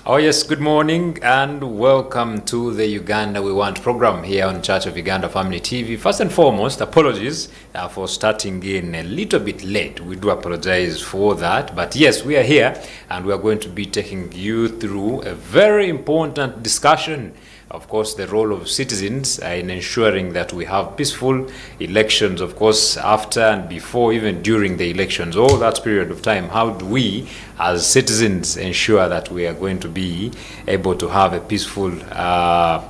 Oh yes, good morning and welcome to the Uganda We Want program here on Church of Uganda Family TV. First and foremost, apologies for starting in a little bit late. We do apologize for that, but yes, we are here and we are going to be taking you through a very important discussion. Of course, the role of citizens in ensuring that we have peaceful elections, of course, after and before, even during the elections, all that period of time. How do we, as citizens, ensure that we are going to be able to have a peaceful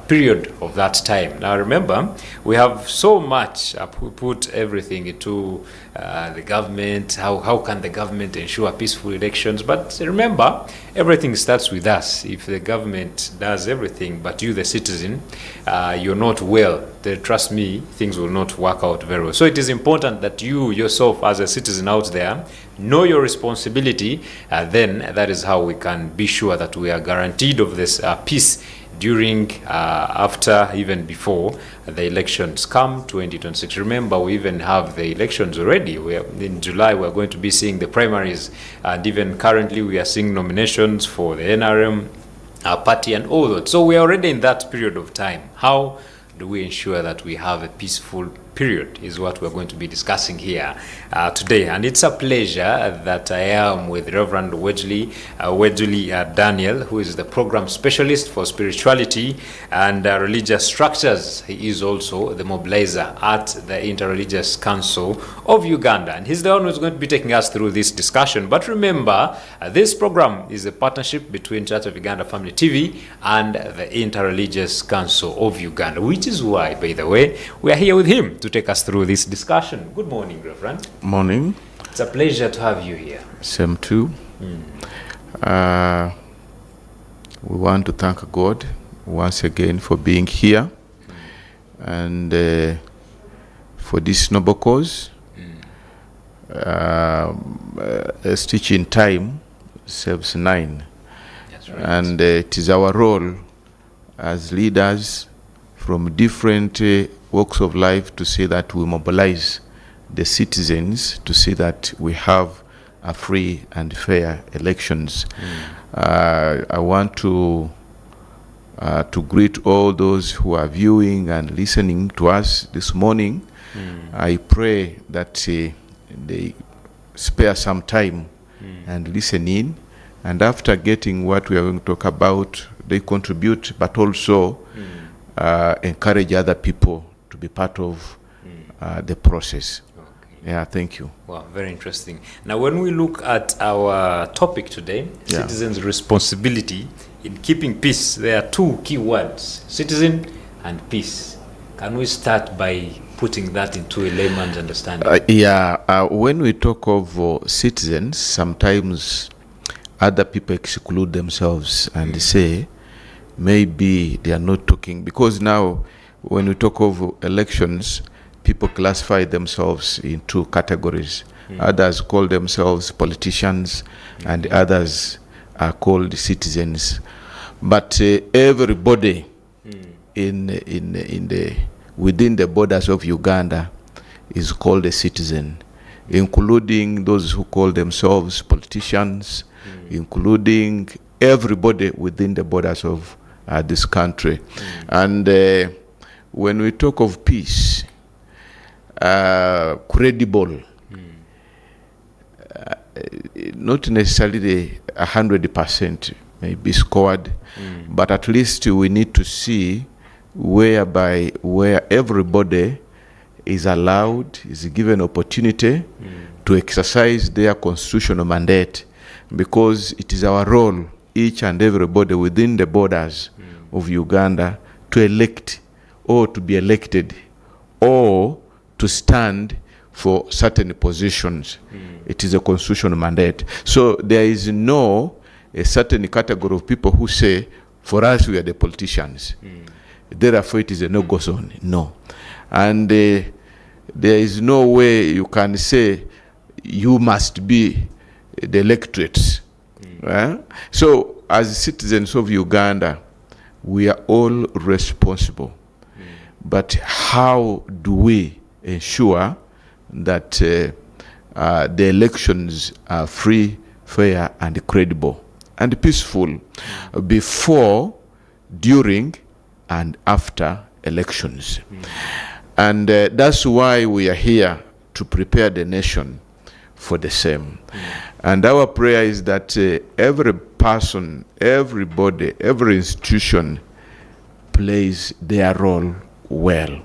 period of that time? Now, remember, we have so much, we put everything into the government. How can the government ensure peaceful elections? But remember, everything starts with us. If the government does everything, but you, the citizen, you're not well, then trust me, things will not work out very well. So it is important that you yourself, as a citizen out there, know your responsibility. Then that is how we can be sure that we are guaranteed of this peace during, after, even before the elections come 2026. Remember, we even have the elections already. In July, we're going to be seeing the primaries, and even currently we are seeing nominations for the NRM party and all that. So we are already in that period of time. How do we ensure that we have a peaceful period is what we're going to be discussing here today. And it's a pleasure that I am with Reverend Wejuli Daniel, who is the Program Specialist for Spirituality and Religious Structures. He is also the mobilizer at the Interreligious Council of Uganda. And he's the one who's going to be taking us through this discussion. But remember, this program is a partnership between Church of Uganda Family TV and the Interreligious Council of Uganda, which is why, by the way, we are here with him to take us through this discussion. Good morning, Reverend. Morning. It's a pleasure to have you here. Same too. We want to thank God once again for being here and for this noble cause. A stitch in time saves 9. That's right. And it is our role as leaders from different walks of life to say that we mobilize the citizens to see that we have a free and fair elections. I want to greet all those who are viewing and listening to us this morning. I pray that they spare some time and listen in, and after getting what we are going to talk about, they contribute, but also encourage other people to be part of the process. Okay. Yeah, thank you. Wow, very interesting. Now, when we look at our topic today, citizens' responsibility in keeping peace, there are two key words, citizen and peace. Can we start by putting that into a layman's understanding? When we talk of citizens, sometimes other people exclude themselves and say, maybe they are not talking, because now when we talk of elections, people classify themselves in two categories. Others call themselves politicians and others are called citizens. But everybody within the borders of Uganda is called a citizen, including those who call themselves politicians, including everybody within the borders of this country. And when we talk of peace, credible, not necessarily 100% may be scored, but at least we need to see where everybody is allowed, is given opportunity to exercise their constitutional mandate, because it is our role, each and everybody within the borders of Uganda, to elect or to be elected or to stand for certain positions. It is a constitutional mandate. So there is no a certain category of people who say, for us, we are the politicians. Therefore, it is a no-go zone. No. And there is no way you can say you must be the electorate. So, as citizens of Uganda, we are all responsible. But how do we ensure that the elections are free, fair, and credible? and peaceful before, during, and after elections. And that's why we are here to prepare the nation for the same. And our prayer is that every person, everybody, every institution plays their role well.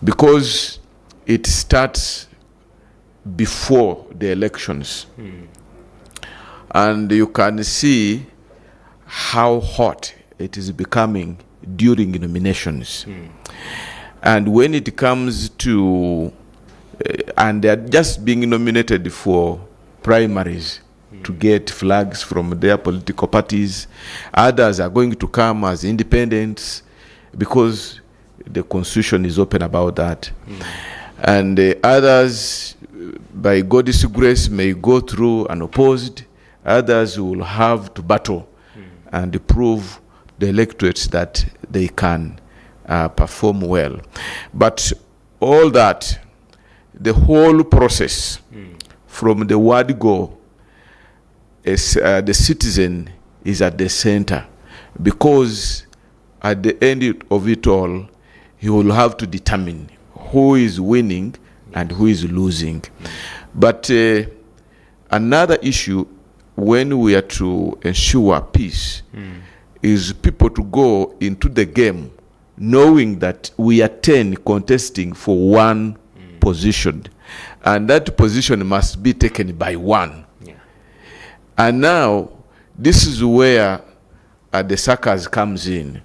Because it starts before the elections. And you can see how hot it is becoming during nominations. And when it comes to, and they're just being nominated for primaries to get flags from their political parties. Others are going to come as independents because the constitution is open about that. And others, by God's grace, may go through unopposed. Others will have to battle and prove the electorates that they can perform well. But all that, the whole process, from the word go, is, the citizen is at the center, because at the end of it all, he will have to determine who is winning and who is losing. But another issue, when we are to ensure peace, is people to go into the game knowing that we are 10 contesting for one position, and that position must be taken by one. And now this is where the suckers comes in,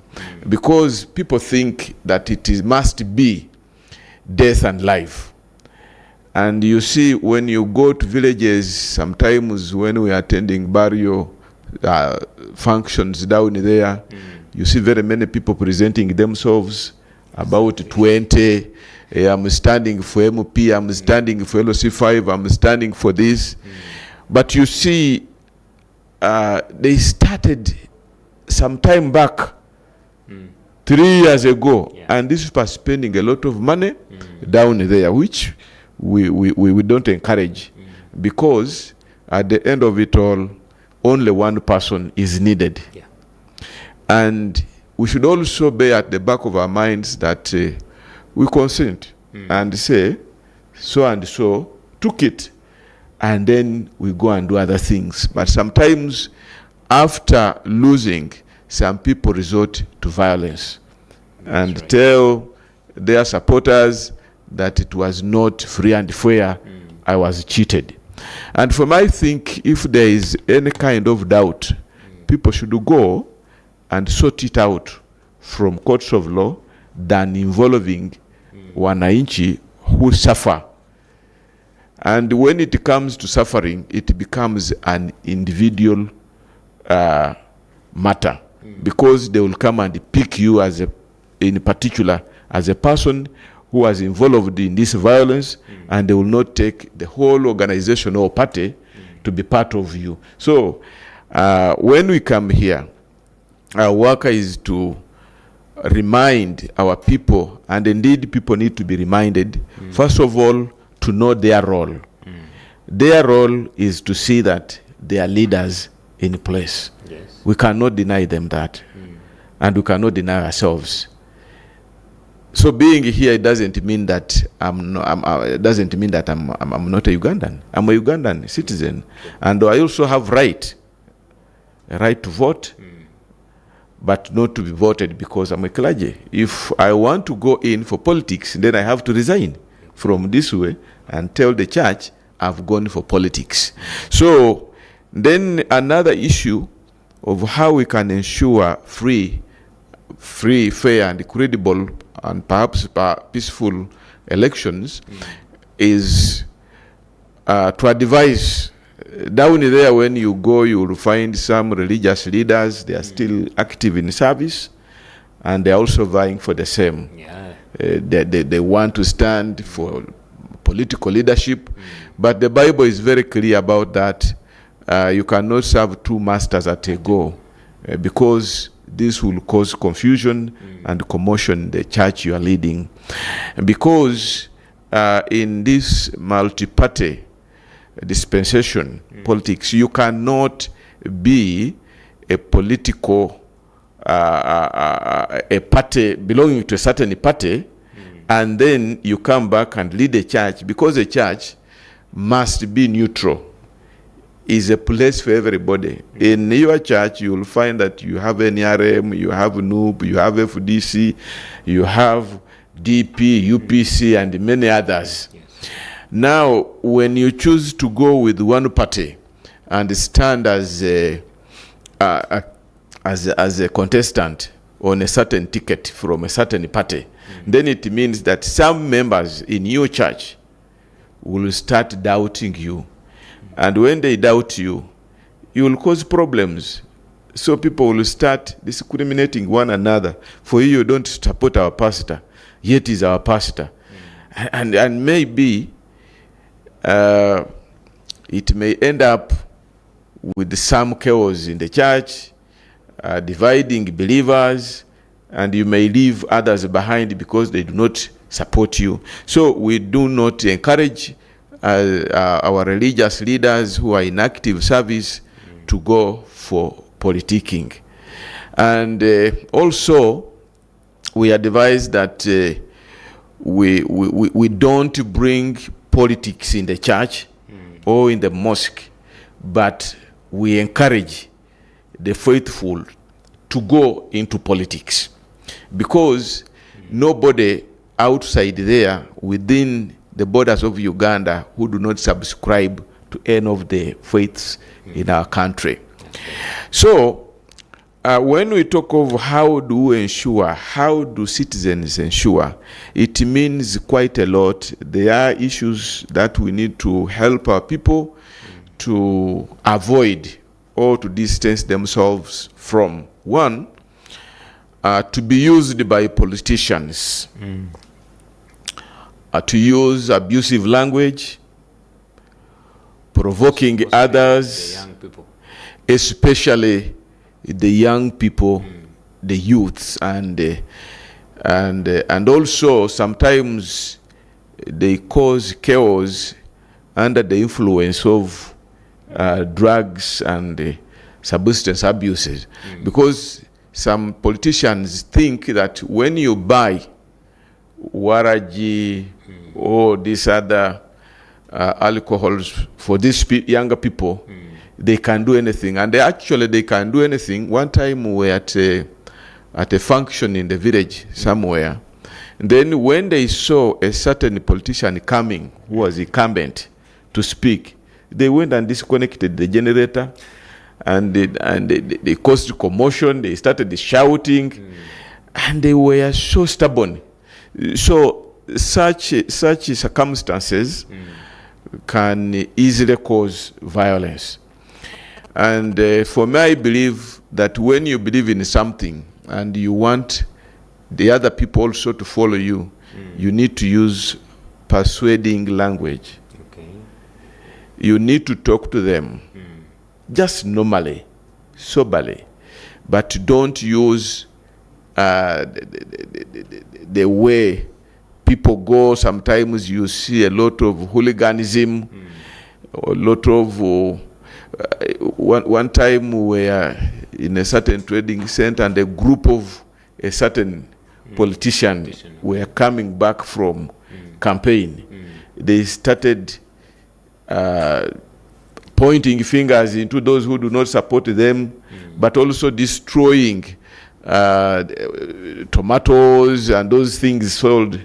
because people think that must be death and life. And you see, when you go to villages, sometimes when we are attending burial functions down there, you see very many people presenting themselves, about 20. I'm standing for MP, I'm standing for LC5, I'm standing for this. But you see, they started some time back, 3 years ago, and this was spending a lot of money down there, which we don't encourage, because at the end of it all, only one person is needed. And we should also bear at the back of our minds that we consent and say, so and so took it, and then we go and do other things. But sometimes, after losing, some people resort to violence and tell their supporters that it was not free and fair, I was cheated. And for me, I think if there is any kind of doubt, people should go and sort it out from courts of law than involving wananchi who suffer. And when it comes to suffering, it becomes an individual matter, because they will come and pick you as in particular as a person who was involved in this violence, and they will not take the whole organization or party to be part of you. So when we come here, our work is to remind our people, and indeed people need to be reminded, first of all, to know their role. Their role is to see that they are leaders in place. We cannot deny them that, and we cannot deny ourselves. So being here, it doesn't mean that I'm not a Ugandan. I'm a Ugandan citizen, and I also have a right to vote, but not to be voted because I'm a clergy. If I want to go in for politics, then I have to resign from this way and tell the church I've gone for politics. So then another issue of how we can ensure free, fair, and credible, and perhaps peaceful elections is to advise. Down there, when you go, you will find some religious leaders. They are still active in service, and they are also vying for the same. They want to stand for political leadership, but the Bible is very clear about that. You cannot serve two masters at a go, because this will cause confusion and commotion in the church you are leading. Because in this multi-party dispensation politics, you cannot be a political, a party belonging to a certain party, and then you come back and lead a church, because a church must be neutral. Is a place for everybody. In your church, you will find that you have NRM, you have NUP, you have FDC, you have DP, UPC, and many others. Yes. Now, when you choose to go with one party and stand as a contestant on a certain ticket from a certain party, then it means that some members in your church will start doubting you. And when they doubt you, you will cause problems. So people will start discriminating one another. For you don't support our pastor, yet he's our pastor. And maybe it may end up with some chaos in the church, dividing believers, and you may leave others behind because they do not support you. So we do not encourage our religious leaders who are in active service to go for politicking. And also, we advise that we don't bring politics in the church or in the mosque, but we encourage the faithful to go into politics, because nobody outside there within the borders of Uganda who do not subscribe to any of the faiths in our country. So when we talk of how do citizens ensure, it means quite a lot. There are issues that we need to help our people to avoid or to distance themselves from. One, to be used by politicians. To use abusive language, provoking others, the young people. Especially the young people, the youths, and also sometimes they cause chaos under the influence of drugs and substance abuses, because some politicians think that when you buy waraji or these other alcohols for these younger people, they can do anything. And they can do anything. One time we were at a function in the village somewhere. And then when they saw a certain politician coming who was incumbent to speak, they went and disconnected the generator, and they caused commotion. They started shouting, and they were so stubborn. So such circumstances can easily cause violence. And for me, I believe that when you believe in something and you want the other people also to follow you, you need to use persuading language. Okay. You need to talk to them just normally, soberly, but don't use the way people go. Sometimes you see a lot of hooliganism, a lot of one time we were in a certain trading center, and a group of a certain politician were coming back from campaign. They started pointing fingers into those who do not support them, but also destroying tomatoes and those things sold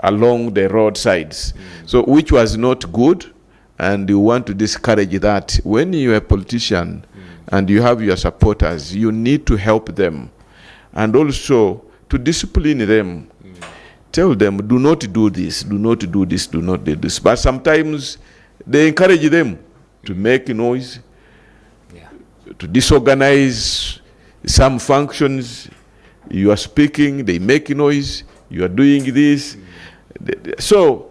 along the roadsides. So which was not good, and you want to discourage that. When you're a politician and you have your supporters, you need to help them, and also to discipline them. Tell them, do not do this, do not do this, do not do this. But sometimes they encourage them to make noise, to disorganize some functions. You are speaking, they make noise, you are doing this. So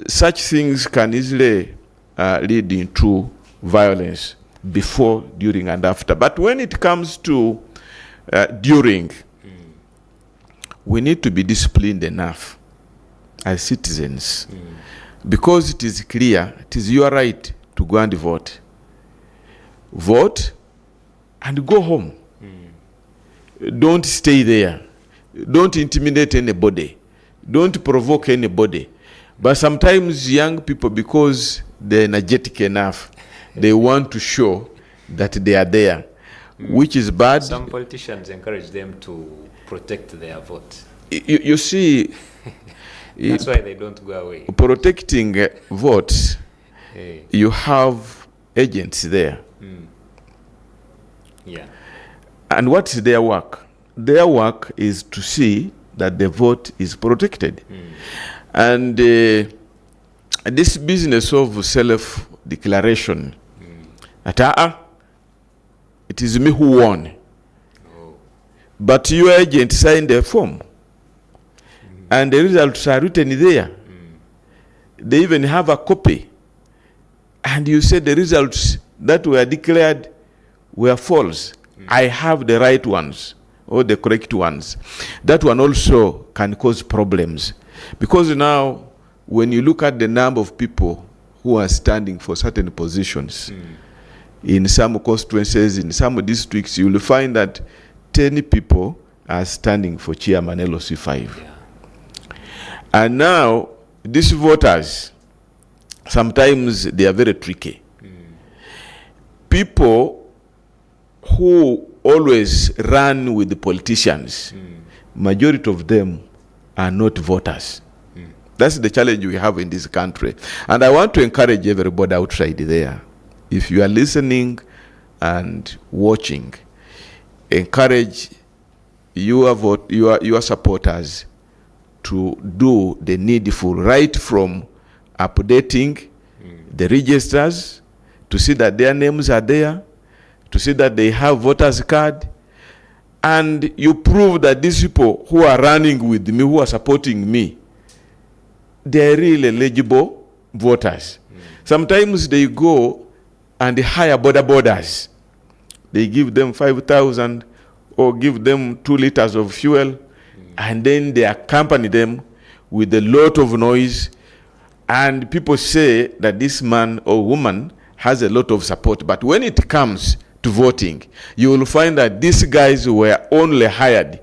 such things can easily lead into violence before, during, and after. But when it comes to during, we need to be disciplined enough as citizens, because it is clear, it is your right to go and vote. Vote and go home. Don't stay there. Don't intimidate anybody. Don't provoke anybody. But sometimes young people, because they're energetic enough, they want to show that they are there, which is bad. Some politicians encourage them to protect their vote. You see, that's why they don't go away. Protecting votes, you have agents there. Yeah. And what's their work? Their work is to see that the vote is protected. And this business of self-declaration, that it is me who won. But your agent signed a form. And the results are written there. They even have a copy. And you said the results that were declared were false. I have the right ones, or the correct ones. That one also can cause problems. Because now, when you look at the number of people who are standing for certain positions, in some constituencies, in some districts, you will find that 10 people are standing for chairman LOC5. Yeah. And now, these voters, sometimes they are very tricky. People who always run with the politicians, majority of them are not voters. That's the challenge we have in this country. And I want to encourage everybody outside there, if you are listening and watching, encourage your supporters to do the needful, right from updating the registers, to see that their names are there, to see that they have voters card, and you prove that these people who are running with me, who are supporting me, they're really eligible voters. Sometimes they go and they hire borders. They give them 5,000 or give them 2 liters of fuel, and then they accompany them with a lot of noise, and people say that this man or woman has a lot of support. But when it comes to voting, you will find that these guys were only hired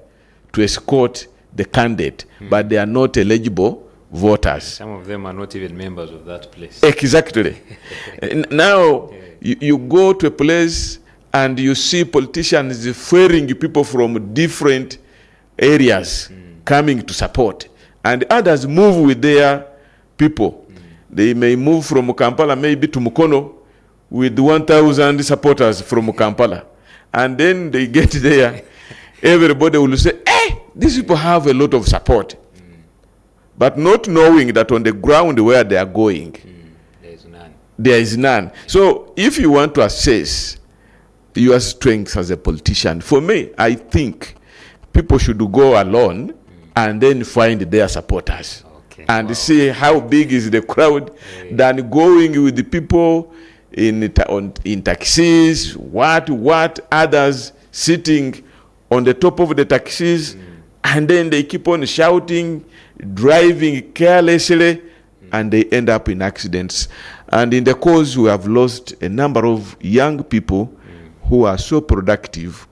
to escort the candidate, but they are not eligible voters. Some of them are not even members of that place. Exactly. Now, you go to a place and you see politicians ferrying people from different areas coming to support, and others move with their people. They may move from Kampala maybe to Mukono with 1,000 supporters from Kampala, and then they get there, everybody will say, hey, these people have a lot of support, but not knowing that on the ground where they are going, there is none. So if you want to assess your strengths as a politician, for me, I think people should go alone and then find their supporters. And see how big is the crowd than going with the people in taxis, what others sitting on the top of the taxis, and then they keep on shouting, driving carelessly, and they end up in accidents. And in the cause, we have lost a number of young people who are so productive,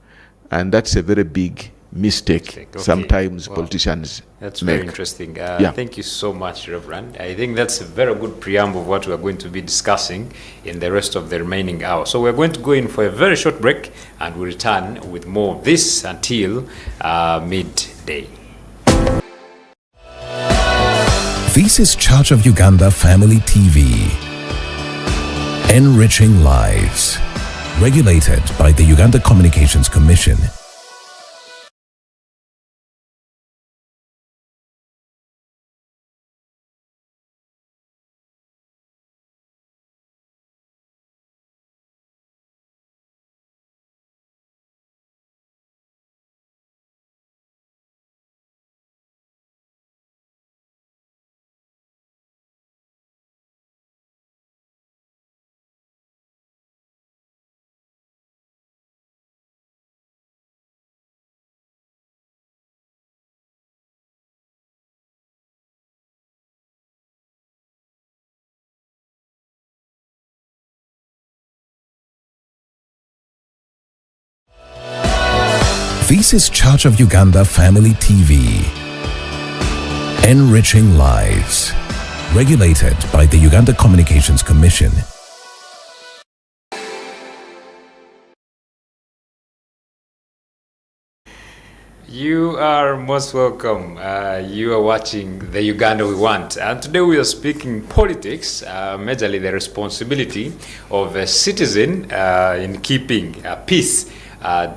and that's a very big mistake. Sometimes politicians That's make. very interesting. Thank you so much, Reverend. I think that's a very good preamble of what we're going to be discussing in the rest of the remaining hour. So we're going to go in for a very short break, and we'll return with more of this until midday. This is Church of Uganda Family TV. Enriching lives. Regulated by the Uganda Communications Commission. This is Church of Uganda Family TV. Enriching lives. Regulated by the Uganda Communications Commission. You are most welcome. You are watching the Uganda we want, and today we are speaking politics, majorly the responsibility of a citizen in keeping peace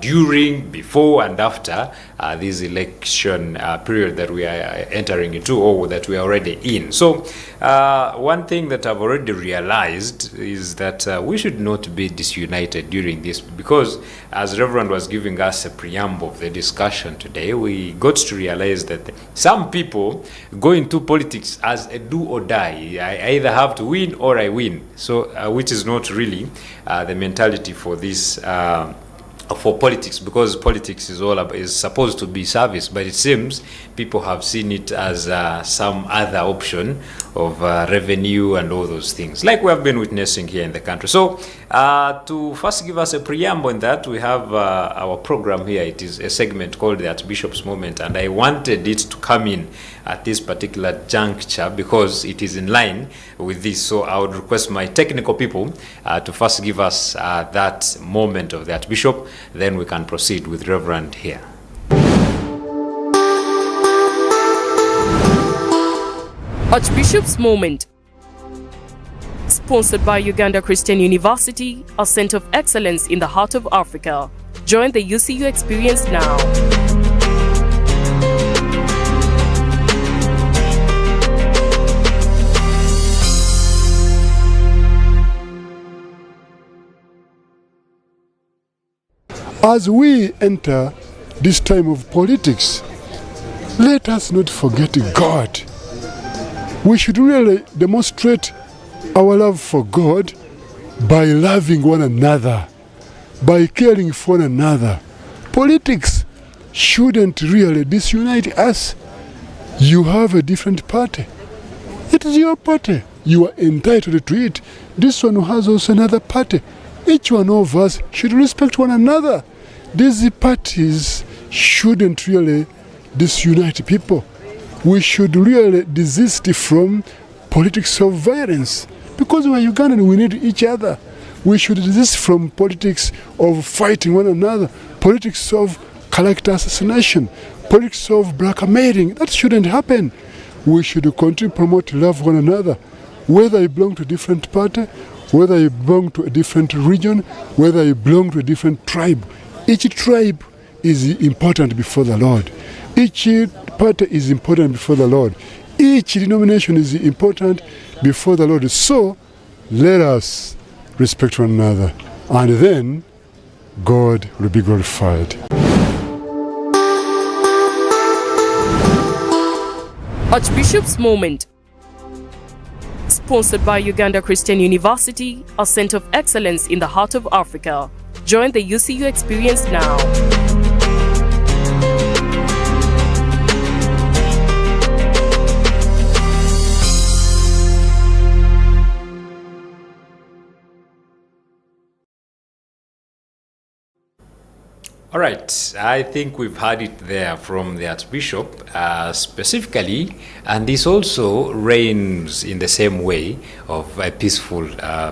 during, before, and after this election period that we are entering into, or that we are already in. So one thing that I've already realized is that we should not be disunited during this, because as Reverend was giving us a preamble of the discussion today, we got to realize that some people go into politics as a do or die. I either have to win or I win. So which is not really the mentality for this for politics, because politics is supposed to be service, but it seems people have seen it as some other option of revenue and all those things, like we have been witnessing here in the country. So to first give us a preamble in that, we have our program here. It is a segment called the Archbishop's Moment, and I wanted it to come in at this particular juncture because it is in line with this. So I would request my technical people to first give us that moment of the Archbishop, then we can proceed with Reverend here. Archbishop's Moment, sponsored by Uganda Christian University, a center of excellence in the heart of Africa. Join the UCU experience now. As we enter this time of politics, let us not forget God. We should really demonstrate our love for God by loving one another, by caring for one another. Politics shouldn't really disunite us. You have a different party. It is your party. You are entitled to it. This one has also another party. Each one of us should respect one another. These parties shouldn't really disunite people. We should really desist from politics of violence, because we are Ugandan, we need each other. We should desist from politics of fighting one another, politics of character assassination, politics of blackmailing. That shouldn't happen. We should continue to promote love one another, whether you belong to a different party, whether you belong to a different region, whether you belong to a different tribe. Each tribe is important before the Lord. Each party is important before the Lord. Each denomination is important before the Lord. So let us respect one another, and then God will be glorified. Archbishop's Moment, sponsored by Uganda Christian University, a center of excellence in the heart of Africa. Join the UCU experience now. All right, I think we've had it there from the Archbishop specifically, and this also reigns in the same way of a peaceful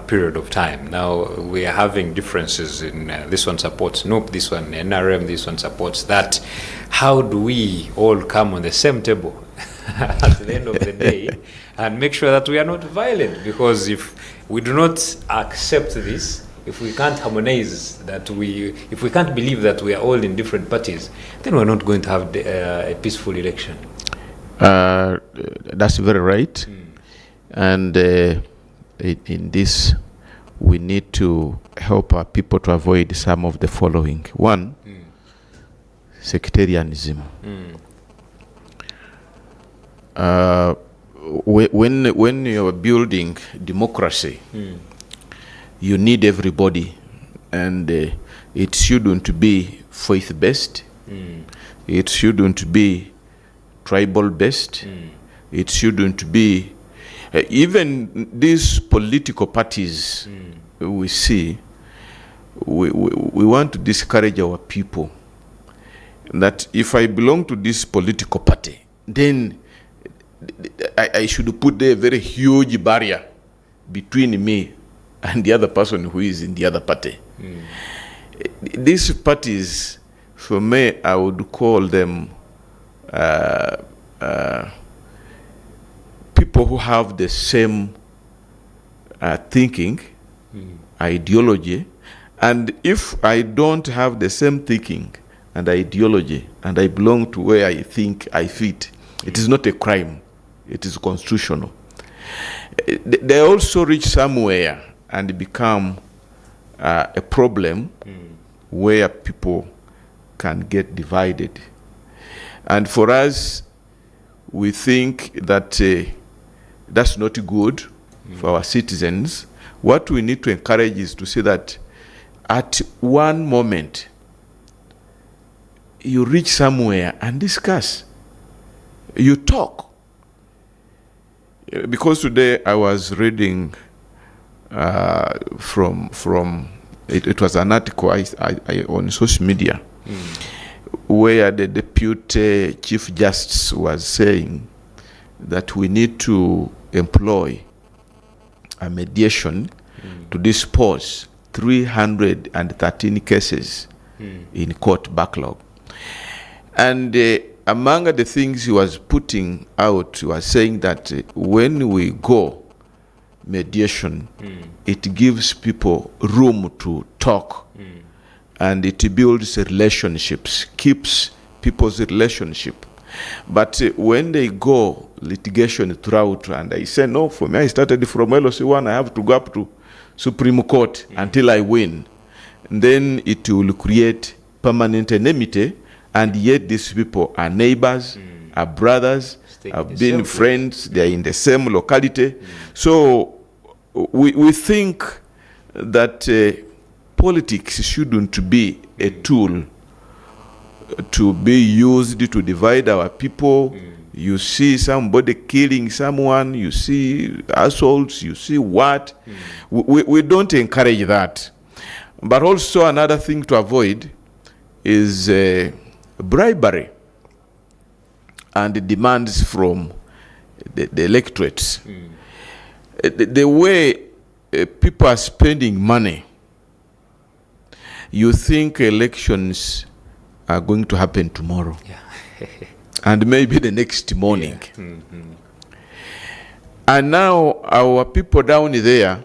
period of time. Now, we are having differences in this one supports NUP, this one NRM, this one supports that. How do we all come on the same table at the end of the day and make sure that we are not violent? Because if we do not accept this, if we can't harmonize that, if we can't believe that we are all in different parties, then we're not going to have a peaceful election. That's very right. And in this, we need to help our people to avoid some of the following. One, sectarianism. When you're building democracy, you need everybody, and it shouldn't be faith-based. It shouldn't be tribal-based. It shouldn't be even these political parties we see. We want to discourage our people that if I belong to this political party, then I should put a very huge barrier between me and the other person who is in the other party. These parties, for me, I would call them people who have the same thinking, ideology, and if I don't have the same thinking and ideology, and I belong to where I think I fit, it is not a crime. It is constitutional. They also reach somewhere and become a problem where people can get divided. And for us, we think that that's not good for our citizens. What we need to encourage is to say that at one moment, you reach somewhere and discuss. You talk. Because today I was reading from it was an article I on social media where the deputy chief justice was saying that we need to employ a mediation to dispose 313 cases in court backlog. And among the things he was putting out, he was saying that when we go mediation, it gives people room to talk, and it builds relationships, keeps people's relationship. But when they go litigation throughout, and I say, no, for me, I started from LOC1, I have to go up to Supreme Court until I win. And then it will create permanent enmity, and yet these people are neighbors, are brothers, have been friends, they are in the same locality. So we think that politics shouldn't be a tool to be used to divide our people. You see somebody killing someone, you see assaults, you see what. We don't encourage that. But also another thing to avoid is bribery and the demands from the electorates. The way people are spending money, you think elections are going to happen tomorrow. And maybe the next morning. And now our people down there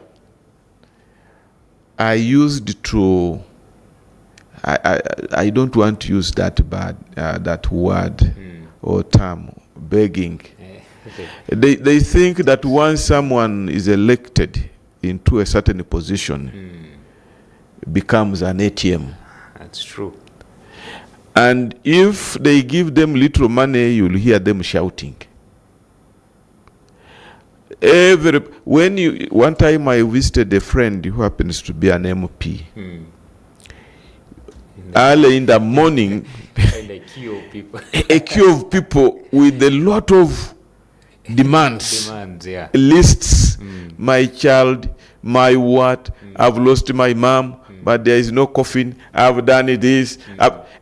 are used to, I don't want to use that that word or term, begging. They think that once someone is elected into a certain position, becomes an ATM. That's true. And if they give them little money, you'll hear them shouting. One time I visited a friend who happens to be an MP. Early in the morning, A queue of people. a queue of people with a lot of demands, Yeah. lists. My child, my what, I've lost my mom, but there is no coffin, I've done this.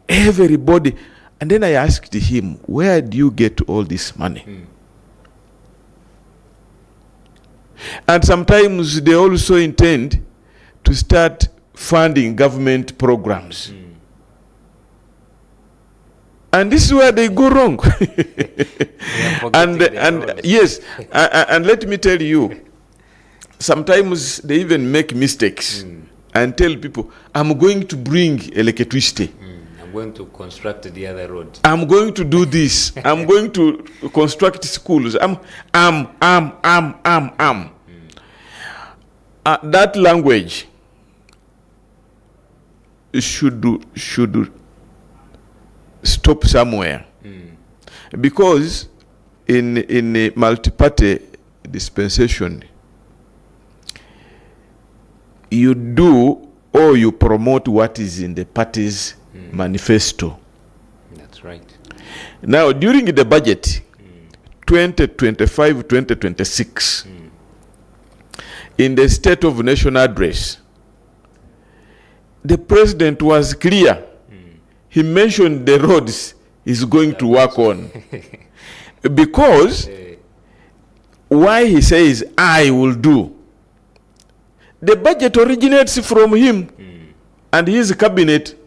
Everybody. And then I asked him, where do you get all this money? And sometimes they also intend to start funding government programs. And this is where they go wrong. and yes, and let me tell you, sometimes they even make mistakes and tell people, I'm going to bring electricity. I'm going to construct the other road. I'm going to do this. I'm going to construct schools. That language should stop somewhere, because in a multi-party dispensation, you do or you promote what is in the party's manifesto. That's right. Now, during the budget, 2025, 2026, in the State of Nation address, the president was clear. he mentioned the roads he's going to work on. Because why he says, I will do. The budget originates from him and his cabinet.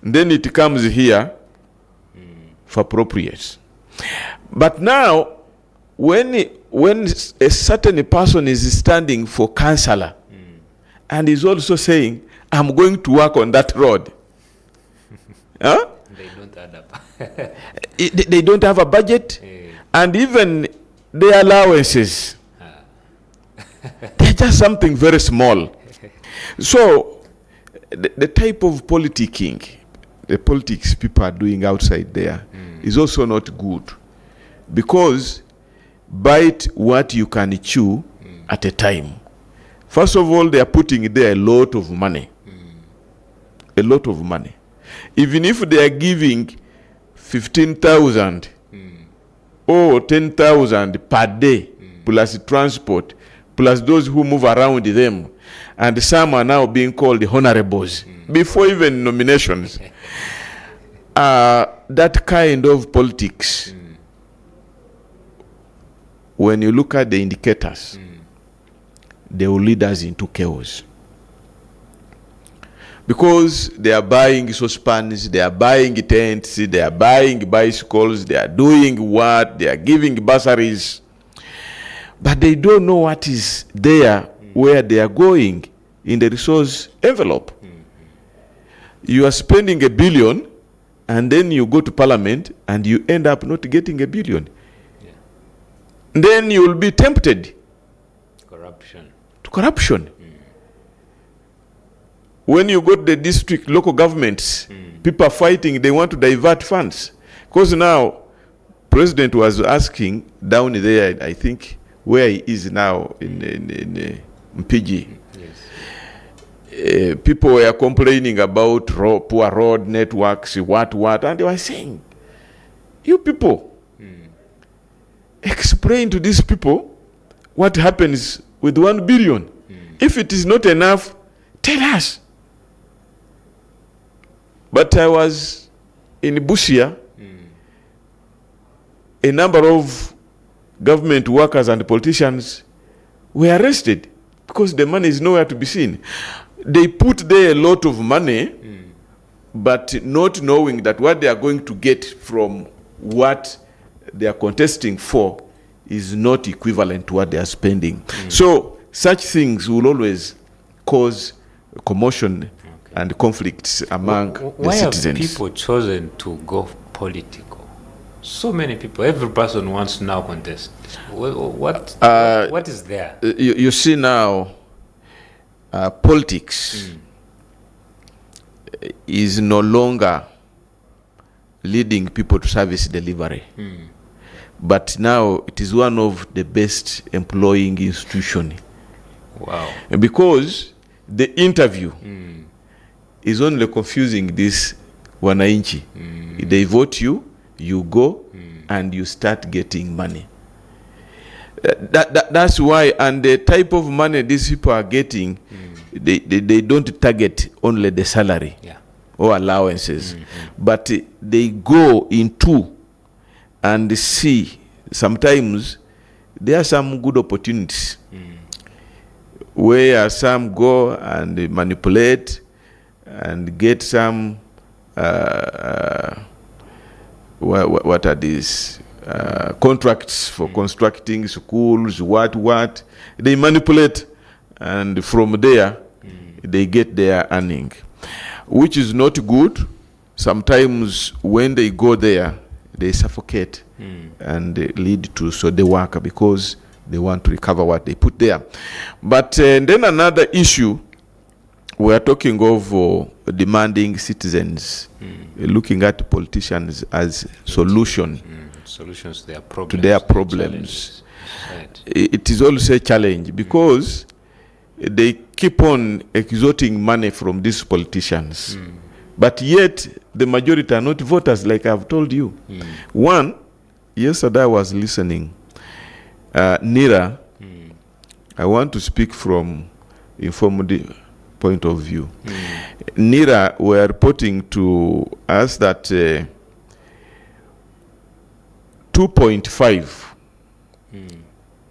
Then it comes here for appropriates. But now, when a certain person is standing for councillor and is also saying, I'm going to work on that road. Huh? They don't add up. They don't have a budget, and even their allowances, they're just something very small. So, the type of politicking, the politics people are doing outside there is also not good, because bite what you can chew at a time. First of all, they are putting there a lot of money. A lot of money. Even if they are giving 15,000 or 10,000 per day, plus transport, plus those who move around them, and some are now being called honorables before even nominations. That kind of politics, when you look at the indicators, they will lead us into chaos. Because they are buying saucepans, they are buying tents, they are buying bicycles, they are doing what, they are giving bursaries. But they don't know what is there, where they are going in the resource envelope. You are spending $1 billion, and then you go to parliament, and you end up not getting $1 billion. Then you will be tempted to corruption. When you go to the district, local governments, people are fighting, they want to divert funds. Because now, President was asking down there, I think, where he is now, in Mpigi. People were complaining about poor road networks, what, and they were saying, you people, explain to these people what happens with 1 billion. If it is not enough, tell us. But I was in Busia, a number of government workers and politicians were arrested because the money is nowhere to be seen. They put there a lot of money, but not knowing that what they are going to get from what they are contesting for is not equivalent to what they are spending. So such things will always cause commotion and conflicts among the citizens. Why have people chosen to go political? So many people, every person wants to now contest. What is there? You see now, politics is no longer leading people to service delivery. But now it is one of the best employing institution. Wow. Because the interview is only confusing this wananchi. They vote you, you go, and you start getting money. That's why, and the type of money these people are getting, they don't target only the salary or allowances, but they go into and see, sometimes there are some good opportunities where some go and manipulate and get some what are these contracts for constructing schools, what they manipulate, and from there they get their earning, which is not good. Sometimes when they go there, they suffocate and they lead to the worker, because they want to recover what they put there. But then another issue, we are talking of demanding citizens, looking at politicians as solutions to their problems. It is also a challenge, because they keep on extorting money from these politicians. But yet, the majority are not voters, like I've told you. One, yesterday I was listening, Nira, I want to speak from informed point of view. NIRA were reporting to us that 2.5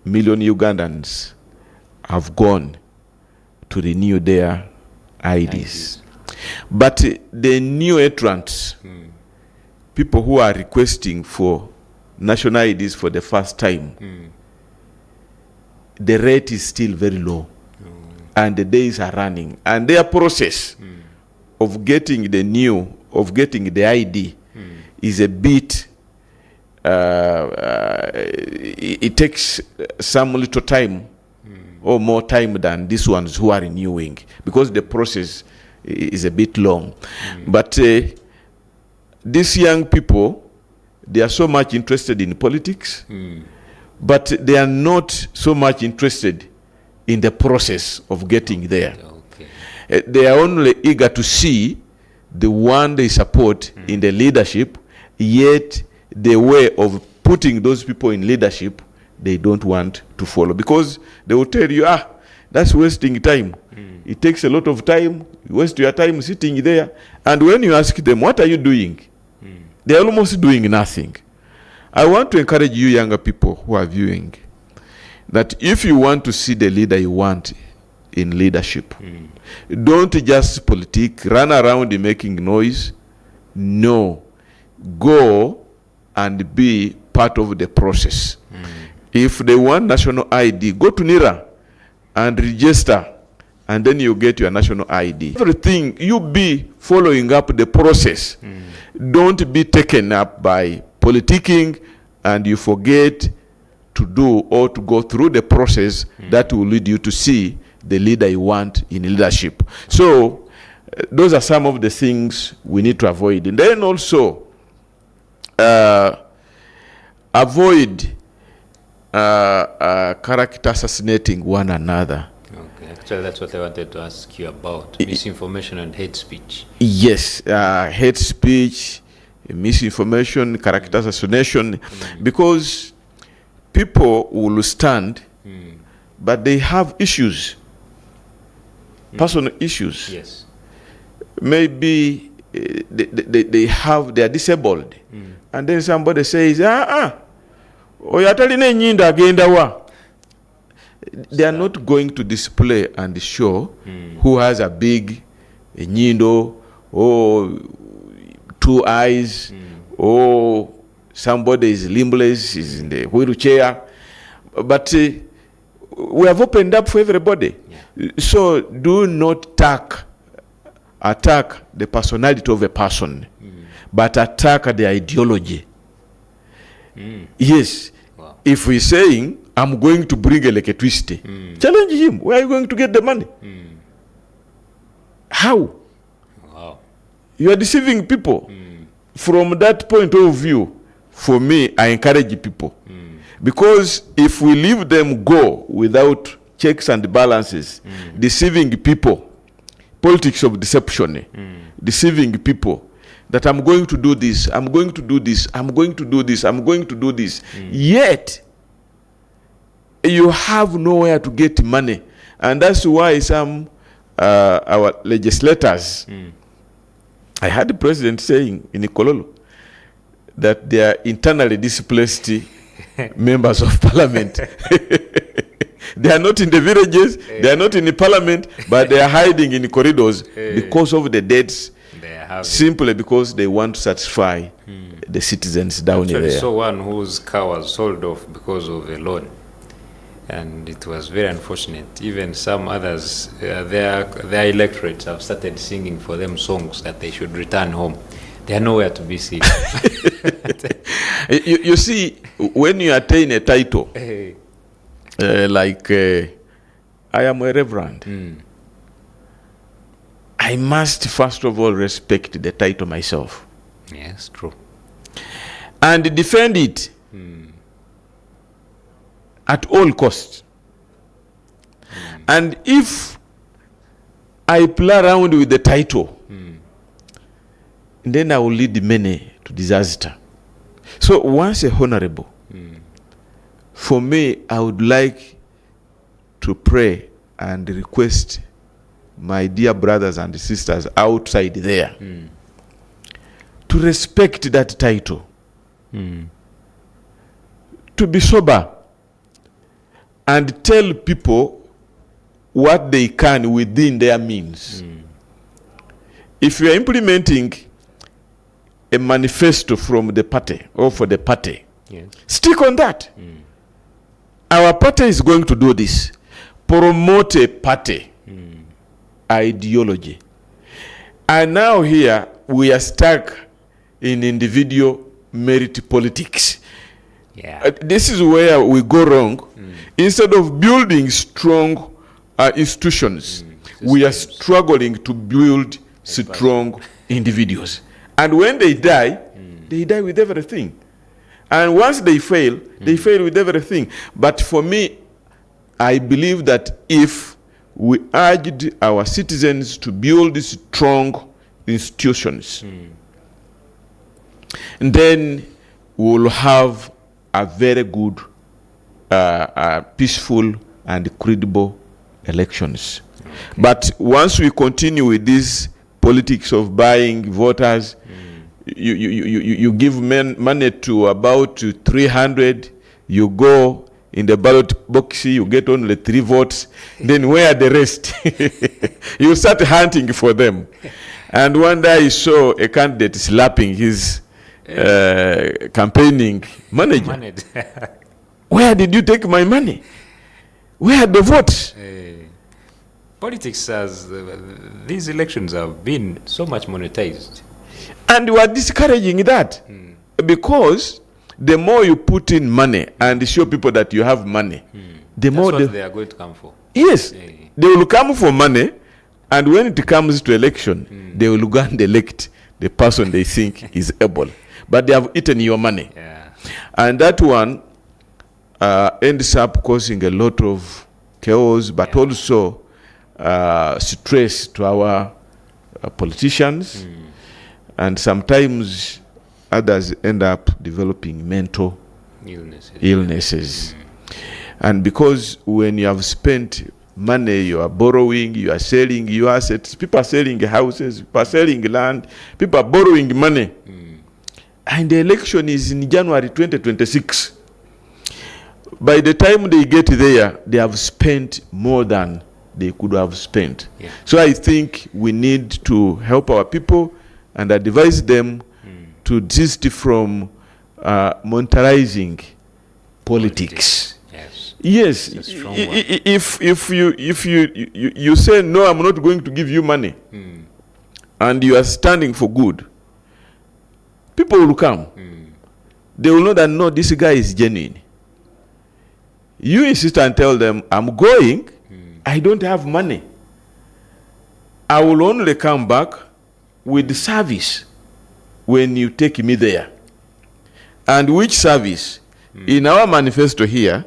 million Ugandans have gone to renew their IDs. But the new entrants, people who are requesting for national IDs for the first time, the rate is still very low. And the days are running. And their process of getting the ID is a bit, it takes some little time or more time than these ones who are renewing, because the process is a bit long. But these young people, they are so much interested in politics, but they are not so much interested in the process of getting there. They are only eager to see the one they support in the leadership, yet the way of putting those people in leadership, they don't want to follow, because they will tell you, that's wasting time. It takes a lot of time. You waste your time sitting there. And when you ask them, what are you doing? They're almost doing nothing. I want to encourage you younger people who are viewing that if you want to see the leader you want in leadership, don't just politic, run around making noise. No. Go and be part of the process. If they want national ID, go to NIRA and register, and then you get your national ID. Everything, you be following up the process. Don't be taken up by politicking and you forget to do or to go through the process that will lead you to see the leader you want in leadership. So those are some of the things we need to avoid. And then also avoid character assassinating one another. Okay, actually that's what I wanted to ask you about, misinformation and hate speech. Yes, hate speech, misinformation, character assassination, because people will stand, but they have issues, personal issues. Yes. Maybe they are disabled, and then somebody says, oyatalina enyinda agenda wa. They are not going to display and show who has a big nyindo or two eyes, or somebody is limbless, is in the wheelchair. But we have opened up for everybody. So do not attack the personality of a person, but attack the ideology. Yes. Wow. If we're saying, I'm going to bring electricity, challenge him. Where are you going to get the money? How? Wow. You are deceiving people. From that point of view, for me, I encourage people. Because if we leave them go without checks and balances, deceiving people, politics of deception, deceiving people, that I'm going to do this, I'm going to do this, I'm going to do this, I'm going to do this. Yet, you have nowhere to get money. And that's why some our legislators, I had the president saying in Ikololo that they are internally displaced members of parliament. They are not in the villages, they are not in the parliament, but they are hiding in the corridors because of the debts, simply because they want to satisfy the citizens down there. I saw one whose car was sold off because of a loan, and it was very unfortunate. Even some others, their electorates have started singing for them songs that they should return home. They are nowhere to be seen. You see, when you attain a title, like I am a reverend, I must first of all respect the title myself. Yes, true. And defend it at all costs. And if I play around with the title, then I will lead many to disaster. So once a honorable, for me, I would like to pray and request my dear brothers and sisters outside there, to respect that title, to be sober, and tell people what they can within their means. If you are implementing a manifesto from the party or for the party, stick on that. Our party is going to do this. Promote a party ideology. And now here we are stuck in individual merit politics. This is where we go wrong. Instead of building strong institutions, we are struggling to build strong individuals. And when they die with everything. And once they fail with everything. But for me, I believe that if we urged our citizens to build strong institutions, then we will have a very good, peaceful and credible elections. But once we continue with this politics of buying voters, you give money to about 300, you go in the ballot box, you get only 3 votes, then where are the rest? You start hunting for them. And one day I saw a candidate slapping his campaigning manager. Where did you take my money? Where are the votes? Politics as these elections have been so much monetized. And we are discouraging that because the more you put in money and show people that you have money, the more they are going to come for. Yes, they will come for money, and when it comes to election, they will go and elect the person they think is able. But they have eaten your money. And that one ends up causing a lot of chaos, but also stress to our politicians. And sometimes others end up developing mental illnesses. And because when you have spent money, you are borrowing, you are selling your assets, people are selling houses, people are selling land, people are borrowing money. And the election is in January 2026. By the time they get there, they have spent more than they could have spent. So I think we need to help our people and advise them to desist from monetarizing politics. Yes. If you say no, I'm not going to give you money, and you are standing for good, people will come. They will know that no, this guy is genuine. You insist and tell them, I'm going, I don't have money. I will only come back with service when you take me there. And which service? In our manifesto here,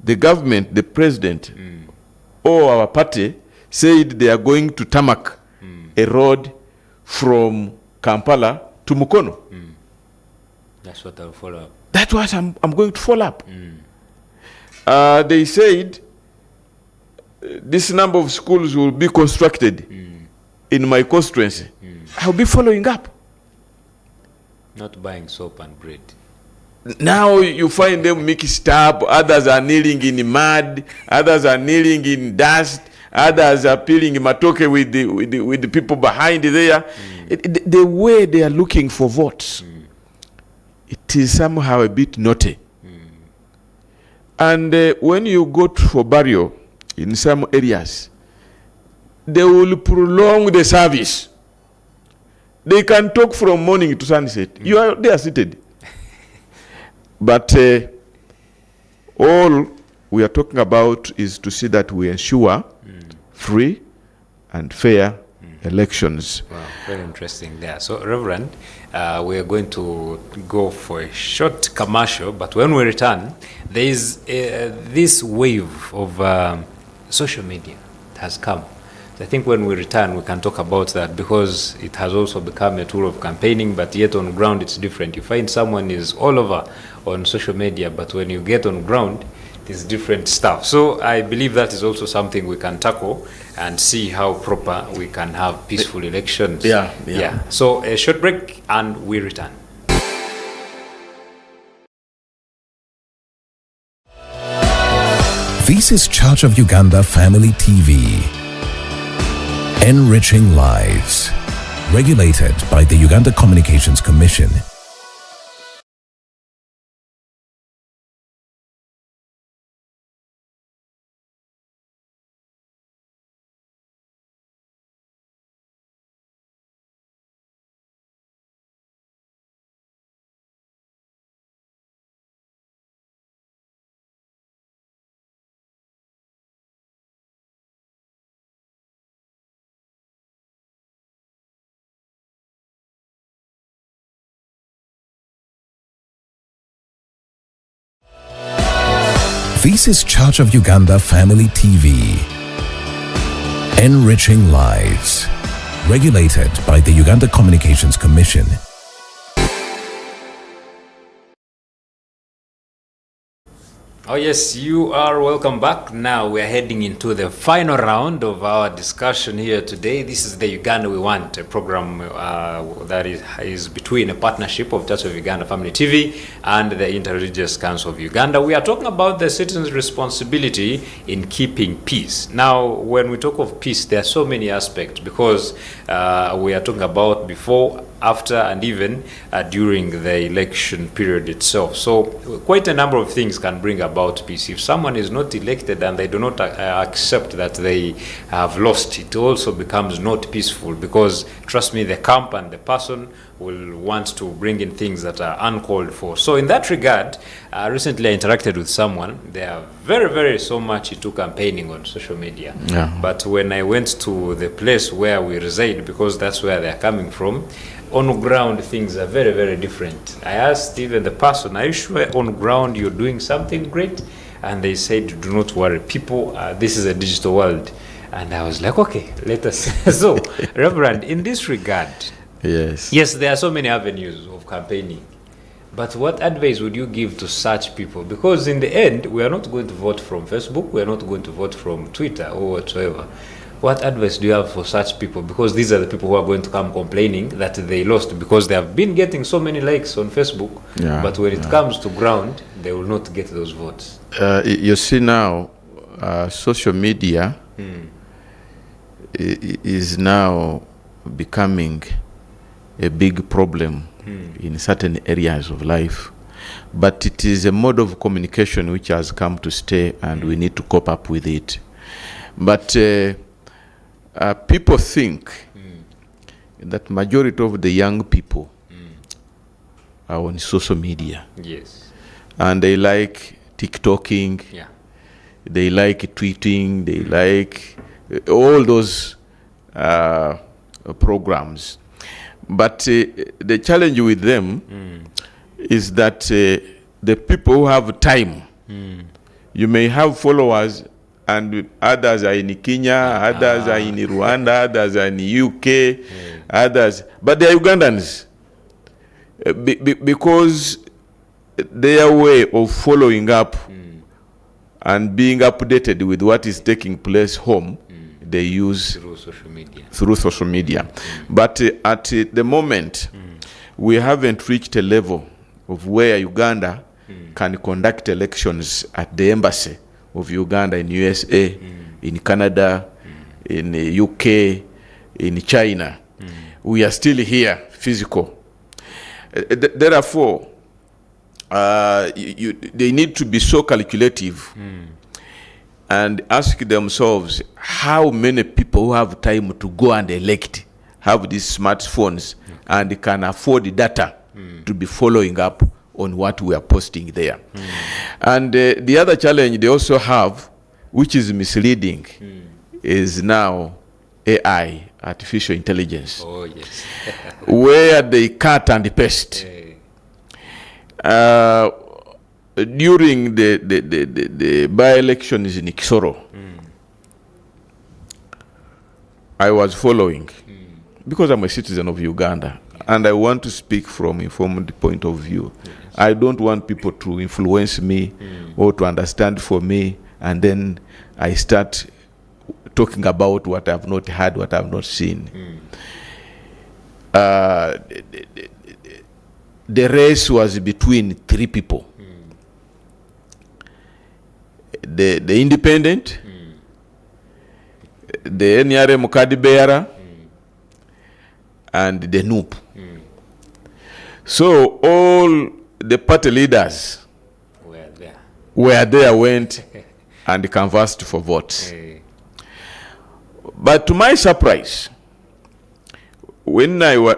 the government, the president, or our party said they are going to tarmac a road from Kampala to Mukono. That's what I'll follow up. That's what I'm going to follow up. They said this number of schools will be constructed in my constituency. I'll be following up. Not buying soap and bread. Now you find them mixed up. Others are kneeling in mud. Others are kneeling in dust. Others are peeling matoke with the people behind there. The way they are looking for votes, it is somehow a bit naughty. And when you go for burial in some areas, they will prolong the service. They can talk from morning to sunset. They are seated. But all we are talking about is to see that we ensure free and fair elections. Wow, very interesting there. So, Reverend, we are going to go for a short commercial, but when we return, there is this wave of social media that has come. I think when we return, we can talk about that because it has also become a tool of campaigning, but yet on ground it's different. You find someone is all over on social media, but when you get on ground, There's different stuff. So I believe that is also something we can tackle and see how proper we can have peaceful elections. Yeah. So a short break and we return. This is Church of Uganda Family TV. Enriching lives. Regulated by the Uganda Communications Commission. This is Church of Uganda Family TV. Enriching lives. Regulated by the Uganda Communications Commission. Oh yes, you are welcome back. Now we are heading into the final round of our discussion here today. This is the Uganda We Want, a program that is between a partnership of Church of Uganda Family TV and the Interreligious Council of Uganda. We are talking about the citizens' responsibility in keeping peace. Now, when we talk of peace, there are so many aspects because we are talking about before, after, and even during the election period itself. So quite a number of things can bring about peace. If someone is not elected and they do not accept that they have lost, it also becomes not peaceful because, trust me, the camp and the person will want to bring in things that are uncalled for. So in that regard, recently I interacted with someone. They are very, very so much into campaigning on social media. Yeah. But when I went to the place where we reside, because that's where they're coming from, on ground things are very, very different. I asked even the person, are you sure on ground you're doing something great? And they said, do not worry, people, this is a digital world. And I was like, okay, let us. So, Reverend, in this regard, yes, there are so many avenues of campaigning. But what advice would you give to such people? Because in the end, we are not going to vote from Facebook, we are not going to vote from Twitter or whatsoever. What advice do you have for such people? Because these are the people who are going to come complaining that they lost because they have been getting so many likes on Facebook, but when it comes to ground, they will not get those votes. You see now, social media is now becoming a big problem in certain areas of life. But it is a mode of communication which has come to stay, and we need to cope up with it. But people think that majority of the young people are on social media. Yes. And they like TikToking, they like tweeting, they like all those programs. But the challenge with them is that the people who have time, you may have followers and others are in Kenya, others are in Rwanda, others are in UK, others, but they are Ugandans. Because their way of following up and being updated with what is taking place home, they use through social media. But at the moment, we haven't reached a level of where Uganda can conduct elections at the embassy of Uganda in USA, in Canada, in the UK, in China. We are still here, physical. Therefore, they need to be so calculative and ask themselves how many people who have time to go and elect have these smartphones and can afford data to be following up on what we are posting there. And the other challenge they also have, which is misleading, is now AI, artificial intelligence, where they cut and paste. During the by-elections in Kisoro, I was following, because I'm a citizen of Uganda, and I want to speak from informed point of view. Yes. I don't want people to influence me or to understand for me, and then I start talking about what I've not heard, what I've not seen. The race was between three people. The independent, the NRM Mukadi and the NUP. So all the party leaders were there, went and canvassed for votes. But to my surprise, when I was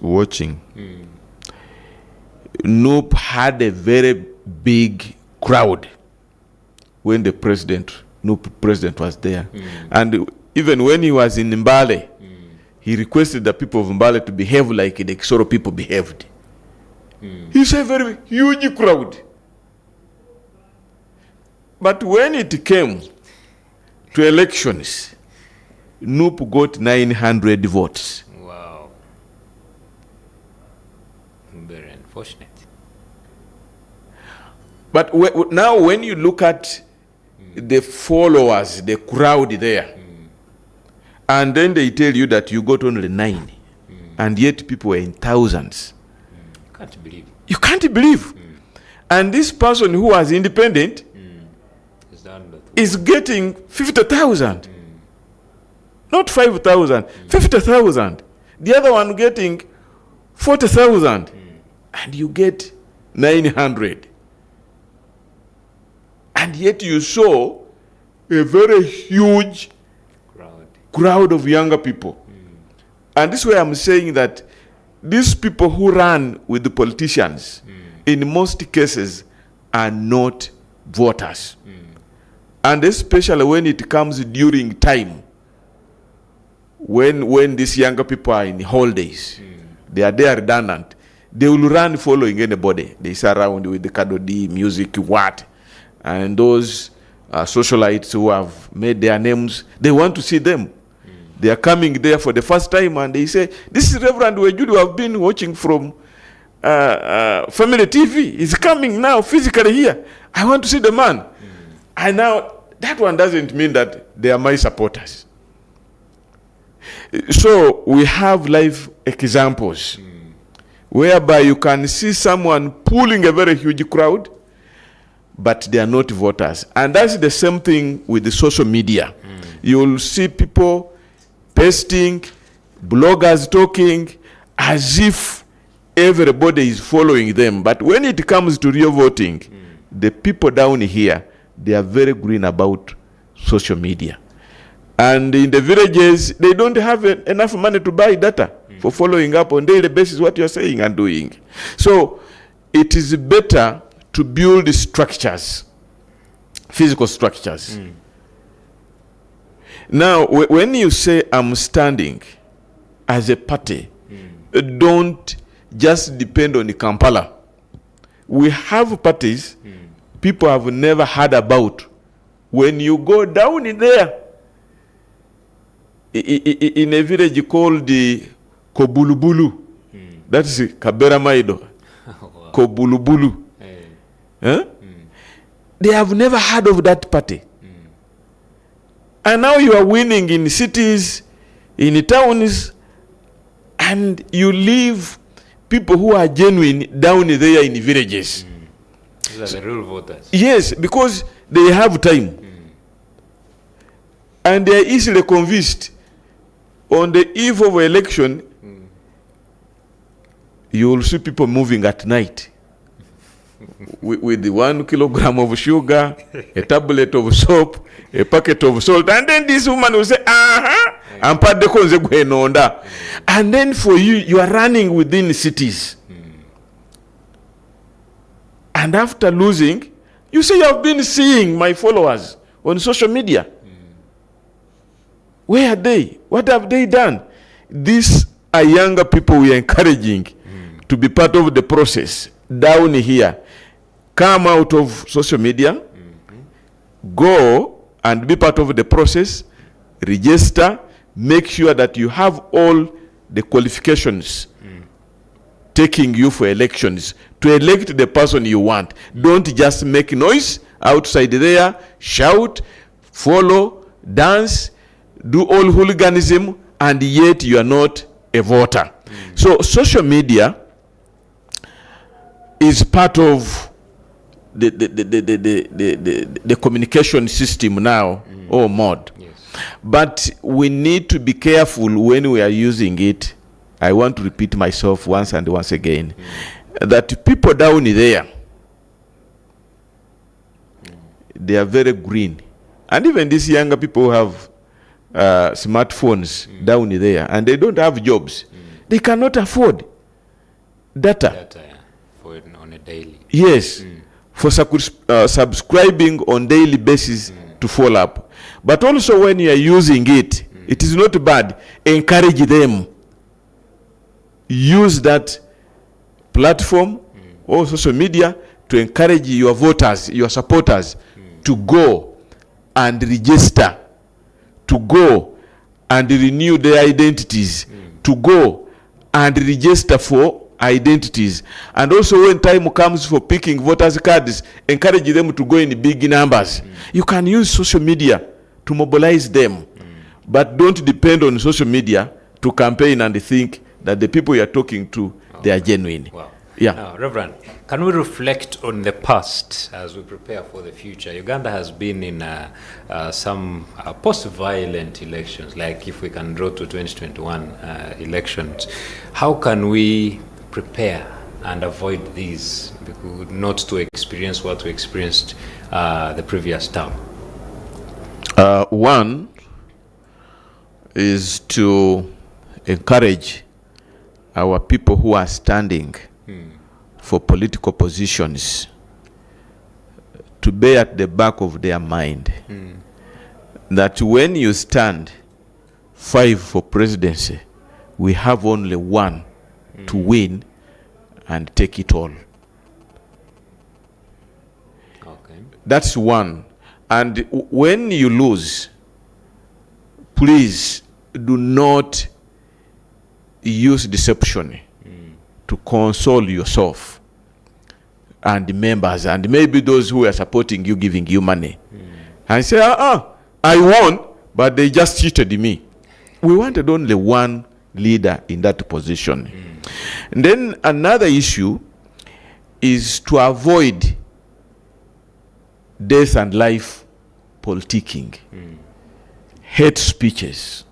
watching, NUP had a very big crowd when the NUP president was there. And even when he was in Mbale, he requested the people of Mbale to behave like the Kisoro people behaved. He said very huge crowd. But when it came to elections, NUP got 900 votes. Wow. Very unfortunate. But now when you look at the followers, the crowd there, and then they tell you that you got only 9, and yet people were in thousands. Can't believe. You can't believe. And this person who was independent is getting 50,000. Not 5,000, 50,000. The other one getting 40,000. And you get 900. And yet you saw a very huge crowd of younger people. And this way I'm saying that these people who run with the politicians, in most cases, are not voters. And especially when it comes during time, when these younger people are in holidays, they are there redundant. They will run following anybody. They surround with the Kadodi, music, what. And those socialites who have made their names, they want to see them. They are coming there for the first time and they say, this is Reverend Wejuli who have been watching from Family TV. He's coming now physically here. I want to see the man. And now, that one doesn't mean that they are my supporters. So we have live examples whereby you can see someone pulling a very huge crowd, but they are not voters. And that's the same thing with the social media. You'll see people pasting, bloggers talking as if everybody is following them. But when it comes to real voting, the people down here, they are very green about social media. And in the villages, they don't have enough money to buy data for following up on daily basis what you're saying and doing. So it is better to build structures, physical structures. Now, when you say I'm standing as a party, don't just depend on the Kampala. We have parties people have never heard about. When you go down in there, in a village called the Kobulubulu, that is Kabera Maido, wow. Kobulubulu. They have never heard of that party. And now you are winning in cities, in towns, and you leave people who are genuine down there in the villages. These are the real voters. Yes, because they have time. And they are easily convinced. On the eve of election, you will see people moving at night with the 1 kilogram of sugar, a tablet of soap, a packet of salt, and then this woman will say, and then for you, you are running within cities. And after losing, you say, you have been seeing my followers on social media. Where are they? What have they done? These are younger people we are encouraging to be part of the process down here. Come out of social media, go and be part of the process, register, make sure that you have all the qualifications taking you for elections to elect the person you want. Don't just make noise outside there, shout, follow, dance, do all hooliganism, and yet you are not a voter. So social media is part of the communication system now, or mode. Yes. But we need to be careful when we are using it. I want to repeat myself once and once again, that people down there, they are very green. And even these younger people who have smartphones down there, and they don't have jobs. They cannot afford data. For on a daily. Yes, for subscribing on daily basis to follow up. But also when you are using it, it is not bad. Encourage them. Use that platform or social media to encourage your voters, your supporters, to go and register, to go and renew their identities, to go and register for identities. And also when time comes for picking voters cards, encourage them to go in big numbers. You can use social media to mobilize them, but don't depend on social media to campaign and think that the people you are talking to, they are genuine. Wow. Yeah. Now, Reverend, can we reflect on the past as we prepare for the future? Uganda has been in some post-violent elections, like if we can draw to 2021 elections. How can we prepare and avoid these, not to experience what we experienced the previous term? One is to encourage our people who are standing for political positions to bear at the back of their mind that when you stand 5 for presidency, we have only 1 to win and take it all. Okay. That's one. And when you lose, please do not use deception to console yourself and the members and maybe those who are supporting you, giving you money, and say, I won, but they just cheated me. We wanted only 1 leader in that position. And then another issue is to avoid death and life politicking, hate speeches,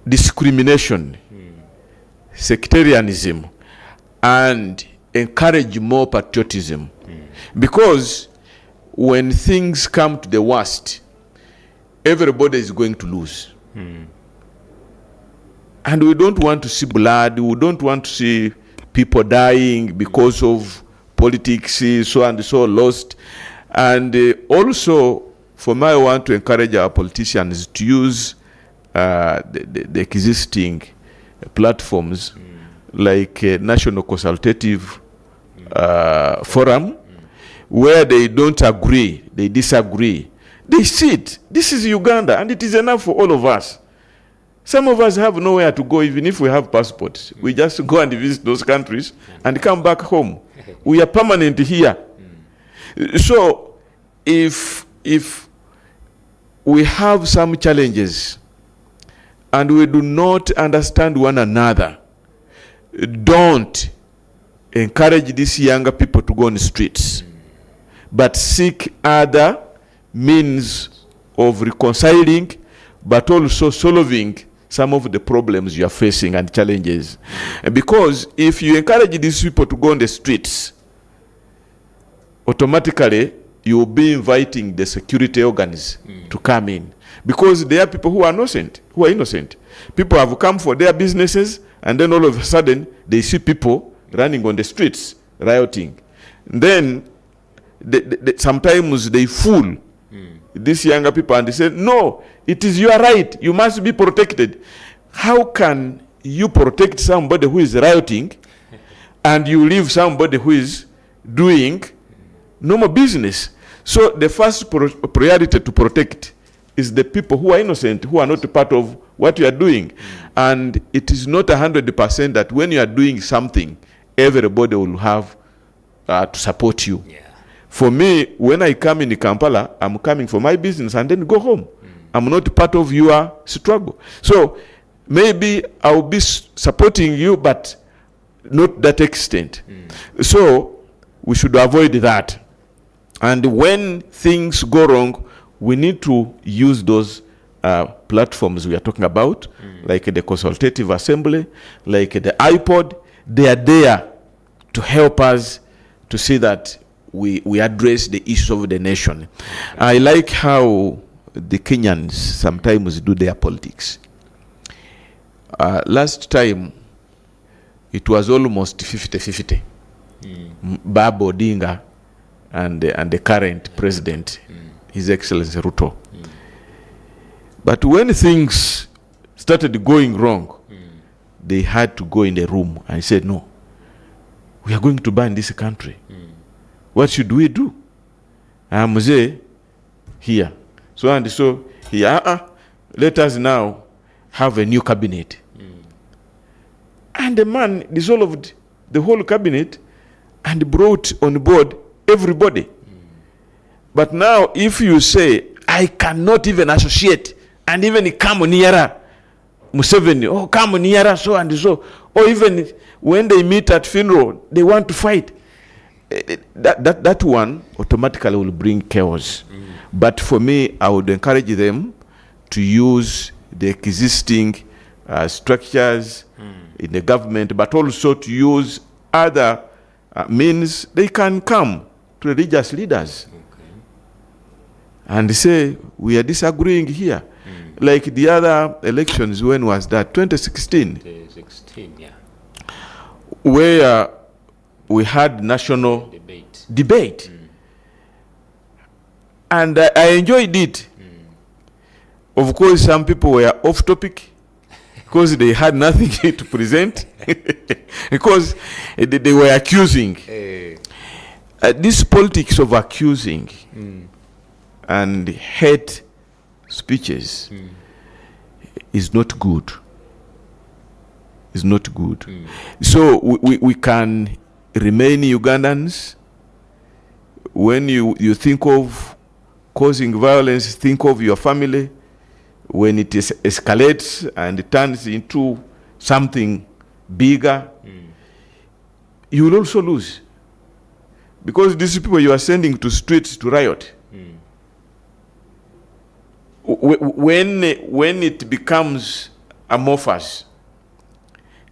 discrimination, sectarianism, and encourage more patriotism. Because when things come to the worst, everybody is going to lose. And we don't want to see blood. We don't want to see people dying because of politics, so and so lost. And also, for me, I want to encourage our politicians to use the existing platforms like National Consultative Forum, where they don't agree, they disagree. They sit. This is Uganda, and it is enough for all of us. Some of us have nowhere to go, even if we have passports. We just go and visit those countries and come back home. We are permanent here. So if we have some challenges and we do not understand one another, don't encourage these younger people to go on the streets, but seek other means of reconciling, but also solving some of the problems you are facing and challenges. Because if you encourage these people to go on the streets, automatically you will be inviting the security organs to come in. Because there are people who are innocent. People have come for their businesses, and then all of a sudden they see people running on the streets, rioting. Then sometimes they fool these younger people and they say, no, it is your right, you must be protected. How can you protect somebody who is rioting and you leave somebody who is doing normal business? So the first priority to protect is the people who are innocent, who are not a part of what you are doing. And it is not 100% that when you are doing something, everybody will have to support you. Yeah. For me, when I come in Kampala, I'm coming for my business and then go home. I'm not part of your struggle. So maybe I'll be supporting you, but not that extent. So we should avoid that. And when things go wrong, we need to use those platforms we are talking about, like the consultative assembly, like the iPod. They are there to help us to see that we address the issues of the nation. I like how the Kenyans sometimes do their politics. Last time, it was almost 50-50. Babu Odinga and the current president, His Excellency Ruto. But when things started going wrong, they had to go in the room and said, no, we are going to ban this country. What should we do? Mzee here. So and so, here, let us now have a new cabinet. And the man dissolved the whole cabinet and brought on board everybody. But now, if you say, I cannot even associate and even come nearer Museveni, oh, come nearer so and so, or even when they meet at funeral, they want to fight, that one automatically will bring chaos. But for me, I would encourage them to use the existing structures in the government, but also to use other means. They can come to religious leaders and say, we are disagreeing here. Like the other elections, when was that? 2016? 2016, yeah. Where we had national debate. And I enjoyed it. Of course, some people were off topic because they had nothing to present. Because they were accusing. This politics of accusing and hate speeches is not good. Is not good. So we can remain Ugandans. When you think of causing violence, think of your family. When it escalates and it turns into something bigger, you will also lose. Because these people you are sending to streets to riot. When it becomes amorphous,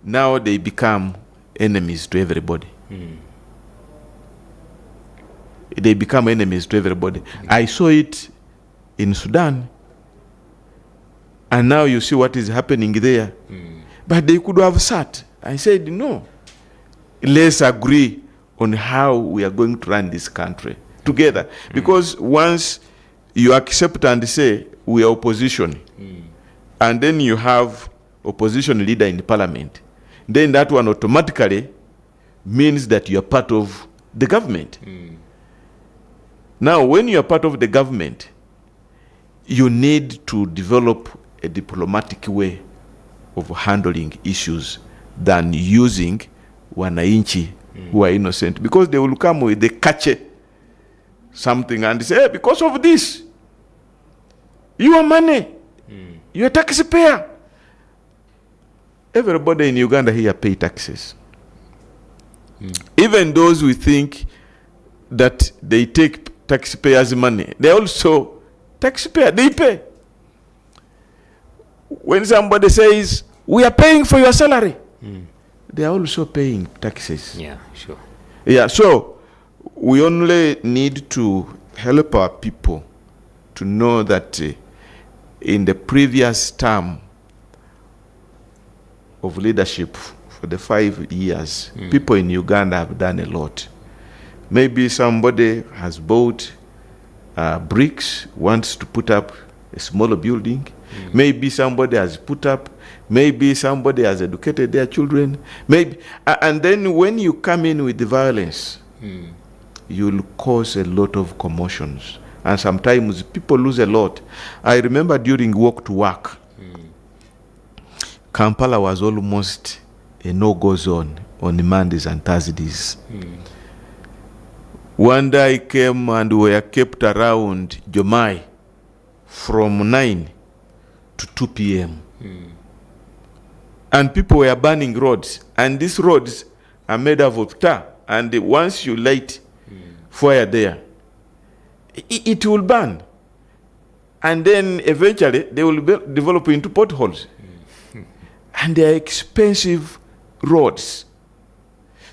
now they become enemies to everybody. They become enemies to everybody. I saw it in Sudan. And now you see what is happening there. But they could have sat and said, no, let's agree on how we are going to run this country together. Because once you accept and say, we are opposition, and then you have opposition leader in the parliament, then that one automatically means that you are part of the government. Now, when you are part of the government, you need to develop a diplomatic way of handling issues than using wananchi who are innocent, because they will come with the catchy something and say, hey, because of this, your money, you're a taxpayer. Everybody in Uganda here pay taxes. Even those who think that they take taxpayers' money, they also taxpayer, they pay. When somebody says, we are paying for your salary, they are also paying taxes. Yeah, sure. Yeah, so we only need to help our people to know that in the previous term of leadership for the 5 years, people in Uganda have done a lot. Maybe somebody has bought bricks, wants to put up a smaller building. Maybe somebody has put up, maybe somebody has educated their children. Maybe, and then when you come in with the violence, you'll cause a lot of commotions. And sometimes people lose a lot. I remember during walk to work, Kampala was almost a no-go zone on Mondays and Thursdays. One day I came and we were kept around Jomai from 9 to 2 p.m. And people were burning roads. And these roads are made of tar. And once you light fire there, it will burn. And then eventually they will develop into potholes. And they are expensive roads.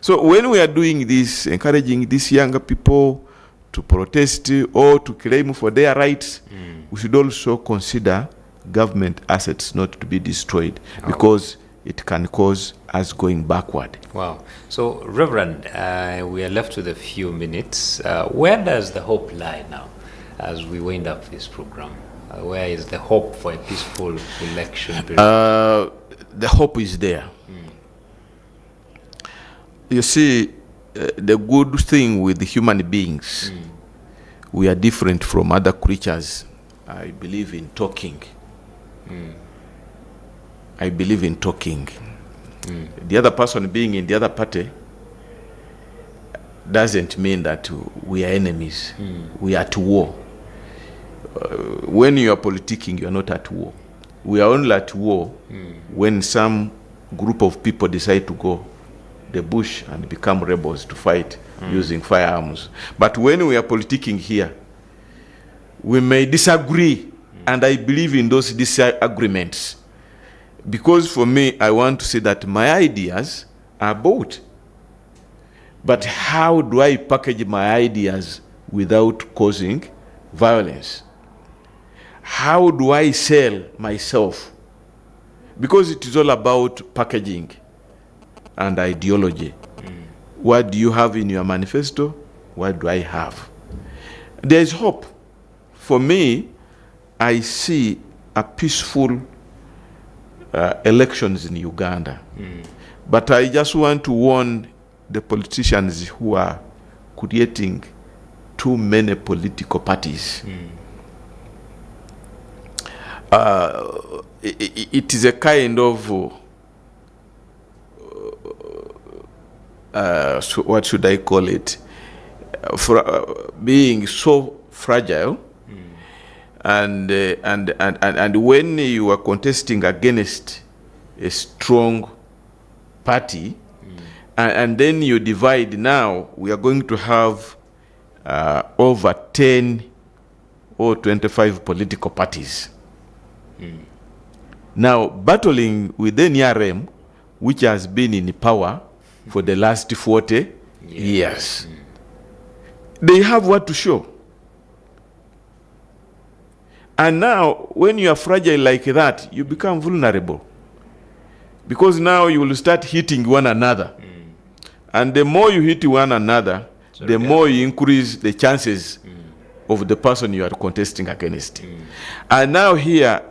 So when we are doing this, encouraging these younger people to protest or to claim for their rights, we should also consider government assets not to be destroyed, because it can cause us going backward. Wow. So, Reverend, we are left with a few minutes. Where does the hope lie now as we wind up this program? Where is the hope for a peaceful election period? The hope is there. You see, the good thing with human beings, we are different from other creatures. I believe in talking. I believe in talking. The other person being in the other party doesn't mean that we are enemies. We are at war. When you are politicking, you are not at war. We are only at war when some group of people decide to go the bush and become rebels to fight using firearms. But when we are politicking here, we may disagree, and I believe in those disagreements. Because for me, I want to say that my ideas are both. But how do I package my ideas without causing violence? How do I sell myself? Because it is all about packaging and ideology. What do you have in your manifesto? What do I have? There is hope. For me, I see a peaceful elections in Uganda. But I just want to warn the politicians who are creating too many political parties. It is a kind of so what should I call it? Being so fragile, and when you are contesting against a strong party, and then you divide. Now we are going to have over 10 or 25 political parties. Now battling with the NRM, which has been in power for the last 40 years. They have what to show. And now, when you are fragile like that, you become vulnerable. Because now you will start hitting one another. And the more you hit one another, the more you increase the chances of the person you are contesting against. And now here,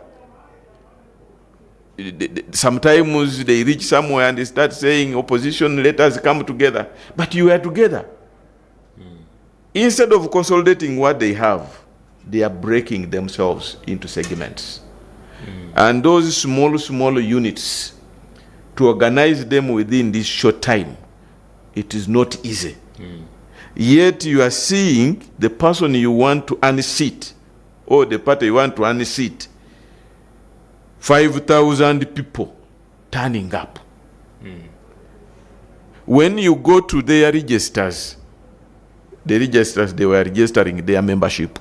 sometimes they reach somewhere and they start saying, opposition, let us come together. But you are together. Instead of consolidating what they have, they are breaking themselves into segments. And those small units, to organize them within this short time, it is not easy. Yet you are seeing the person you want to unseat, or the party you want to unseat, 5,000 people turning up. When you go to their registers, they were registering their membership.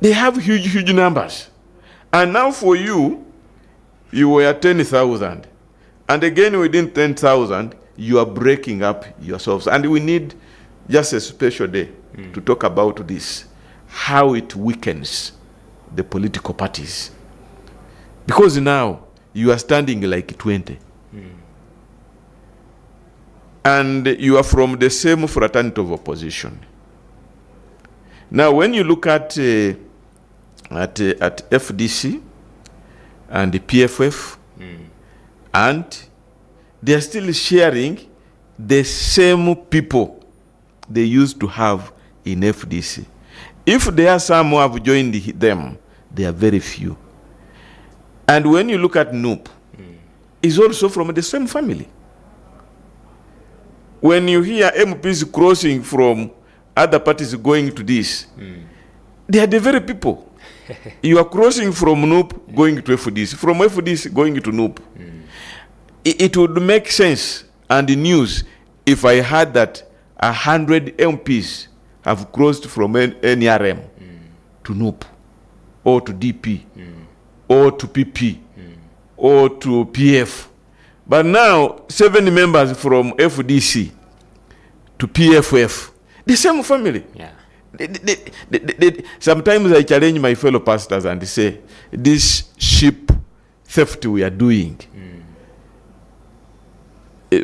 They have huge numbers. And now for you, you were 10,000. And again, within 10,000, you are breaking up yourselves. And we need just a special day to talk about this, how it weakens the political parties. Because now you are standing like 20. And you are from the same fraternity of opposition. Now, when you look at FDC and the PFF, and they are still sharing the same people they used to have in FDC. If there are some who have joined them, they are very few. And when you look at Noop, is also from the same family. When you hear MPs crossing from other parties going to this, they are the very people. You are crossing from Noop going to FDC, from FDC going to Noop. It would make sense and the news if I heard that 100 MPs have crossed from NRM to Noop, or to DP, or to PP, or to PF. But now, 7 members from FDC to PFF, the same family. Yeah. Sometimes I challenge my fellow pastors and say, this sheep theft we are doing.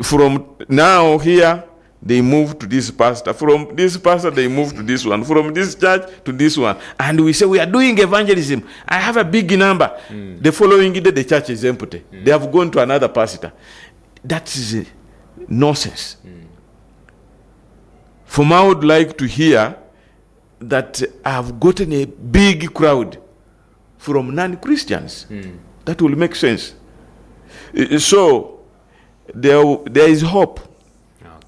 From now here, they move to this pastor. From this pastor, they move to this one. From this church to this one. And we say, we are doing evangelism. I have a big number. The following day, the church is empty. They have gone to another pastor. That is nonsense. From I would like to hear that I have gotten a big crowd from non-Christians. That will make sense. So, there is hope.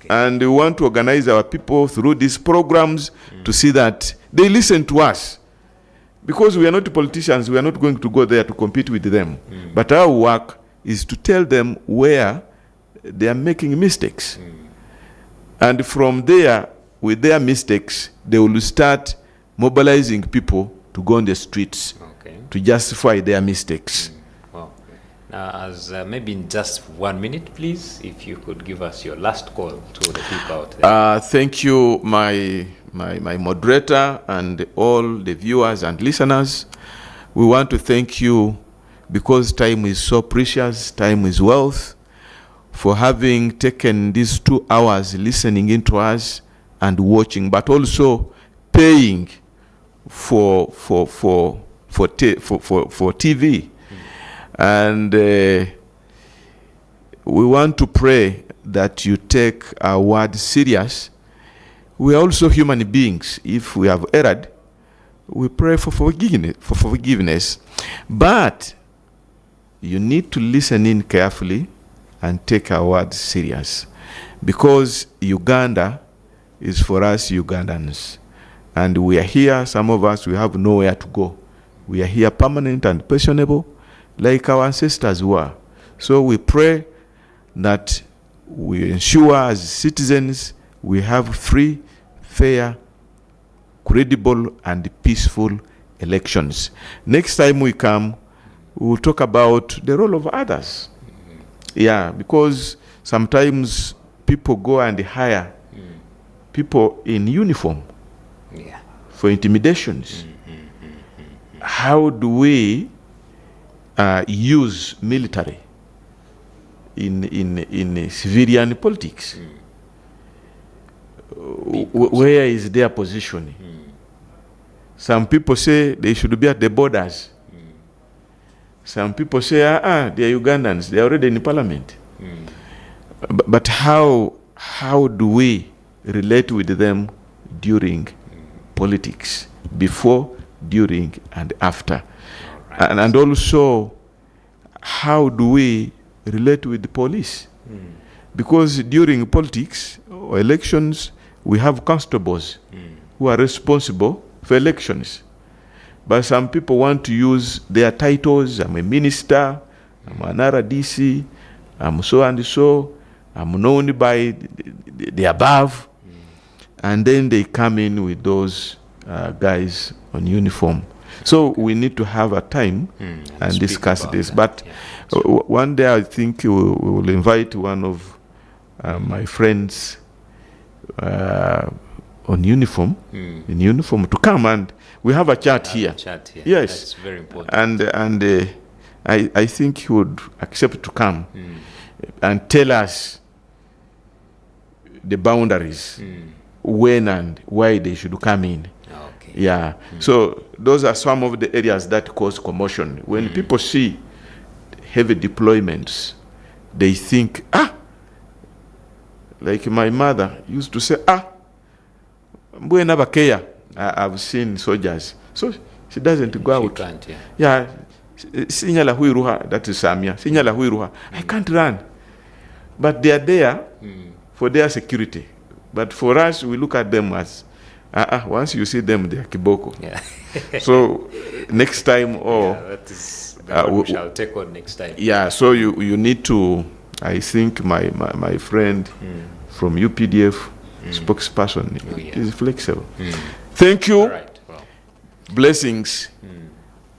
And we want to organize our people through these programs to see that they listen to us. Because we are not politicians, we are not going to go there to compete with them. But our work is to tell them where they are making mistakes. And from there, with their mistakes, they will start mobilizing people to go on the streets to justify their mistakes. Now, as maybe in just 1 minute, please, if you could give us your last call to the people out there. Thank you, my moderator, and all the viewers and listeners. We want to thank you because time is so precious, time is wealth, for having taken these 2 hours listening into us and watching, but also paying for TV. And we want to pray that you take our word serious. We are also human beings. If we have erred, we pray for forgiveness. But you need to listen in carefully and take our word serious. Because Uganda is for us Ugandans. And we are here, some of us, we have nowhere to go. We are here permanent and pensionable, like our ancestors were. So we pray that we ensure as citizens we have free, fair, credible, and peaceful elections. Next time we come, we'll talk about the role of others. Yeah, because sometimes people go and hire people in uniform for intimidations. How do we use military in civilian politics? Where is their position? Some people say they should be at the borders. Some people say, they are Ugandans, they are already in parliament. But how do we relate with them during politics, before, during, and after? And also, how do we relate with the police? Because during politics or elections, we have constables who are responsible for elections. But some people want to use their titles. I'm a minister, I'm an RDC, I'm so and so, I'm known by the above. And then they come in with those guys on uniform. So we need to have a time and discuss this. But one day I think we will invite one of my friends on uniform, in uniform, to come and we have a chat here. Yes, that's very important. And I think he would accept to come and tell us the boundaries, when and why they should come in. Yeah. So those are some of the areas that cause commotion. When people see heavy deployments, they think, like my mother used to say, mbwena bakeya I've seen soldiers. So she doesn't go She out. can't, yeah. Yeah. Sinyala huiruha, that is Samia. Sinyala huiruha. I can't run. But they are there for their security. But for us, we look at them as, once you see them, they are kiboko. Yeah. So next time, That is what we shall take on next time. yeah, so you need to, I think my friend from UPDF spokesperson is flexible. Thank you. All right. Well, Blessings.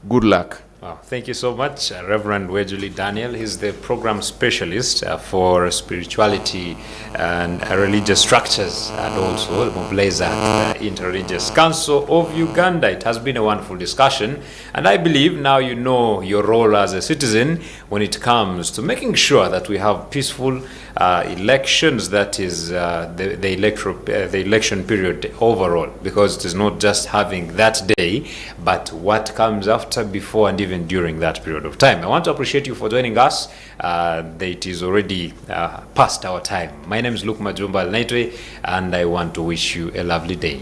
Good luck. wow. Thank you so much, Reverend Wejuli Daniel. He's the program specialist for spirituality and religious structures, and also the mobilizer at the Interreligious Council of Uganda. It has been a wonderful discussion, and I believe now you know your role as a citizen when it comes to making sure that we have peaceful elections, that is the election period overall, because it is not just having that day, but what comes after, before, and even during that period of time. I want to appreciate you for joining us. It is already past our time. My name is Luke Majumba, and I want to wish you a lovely day.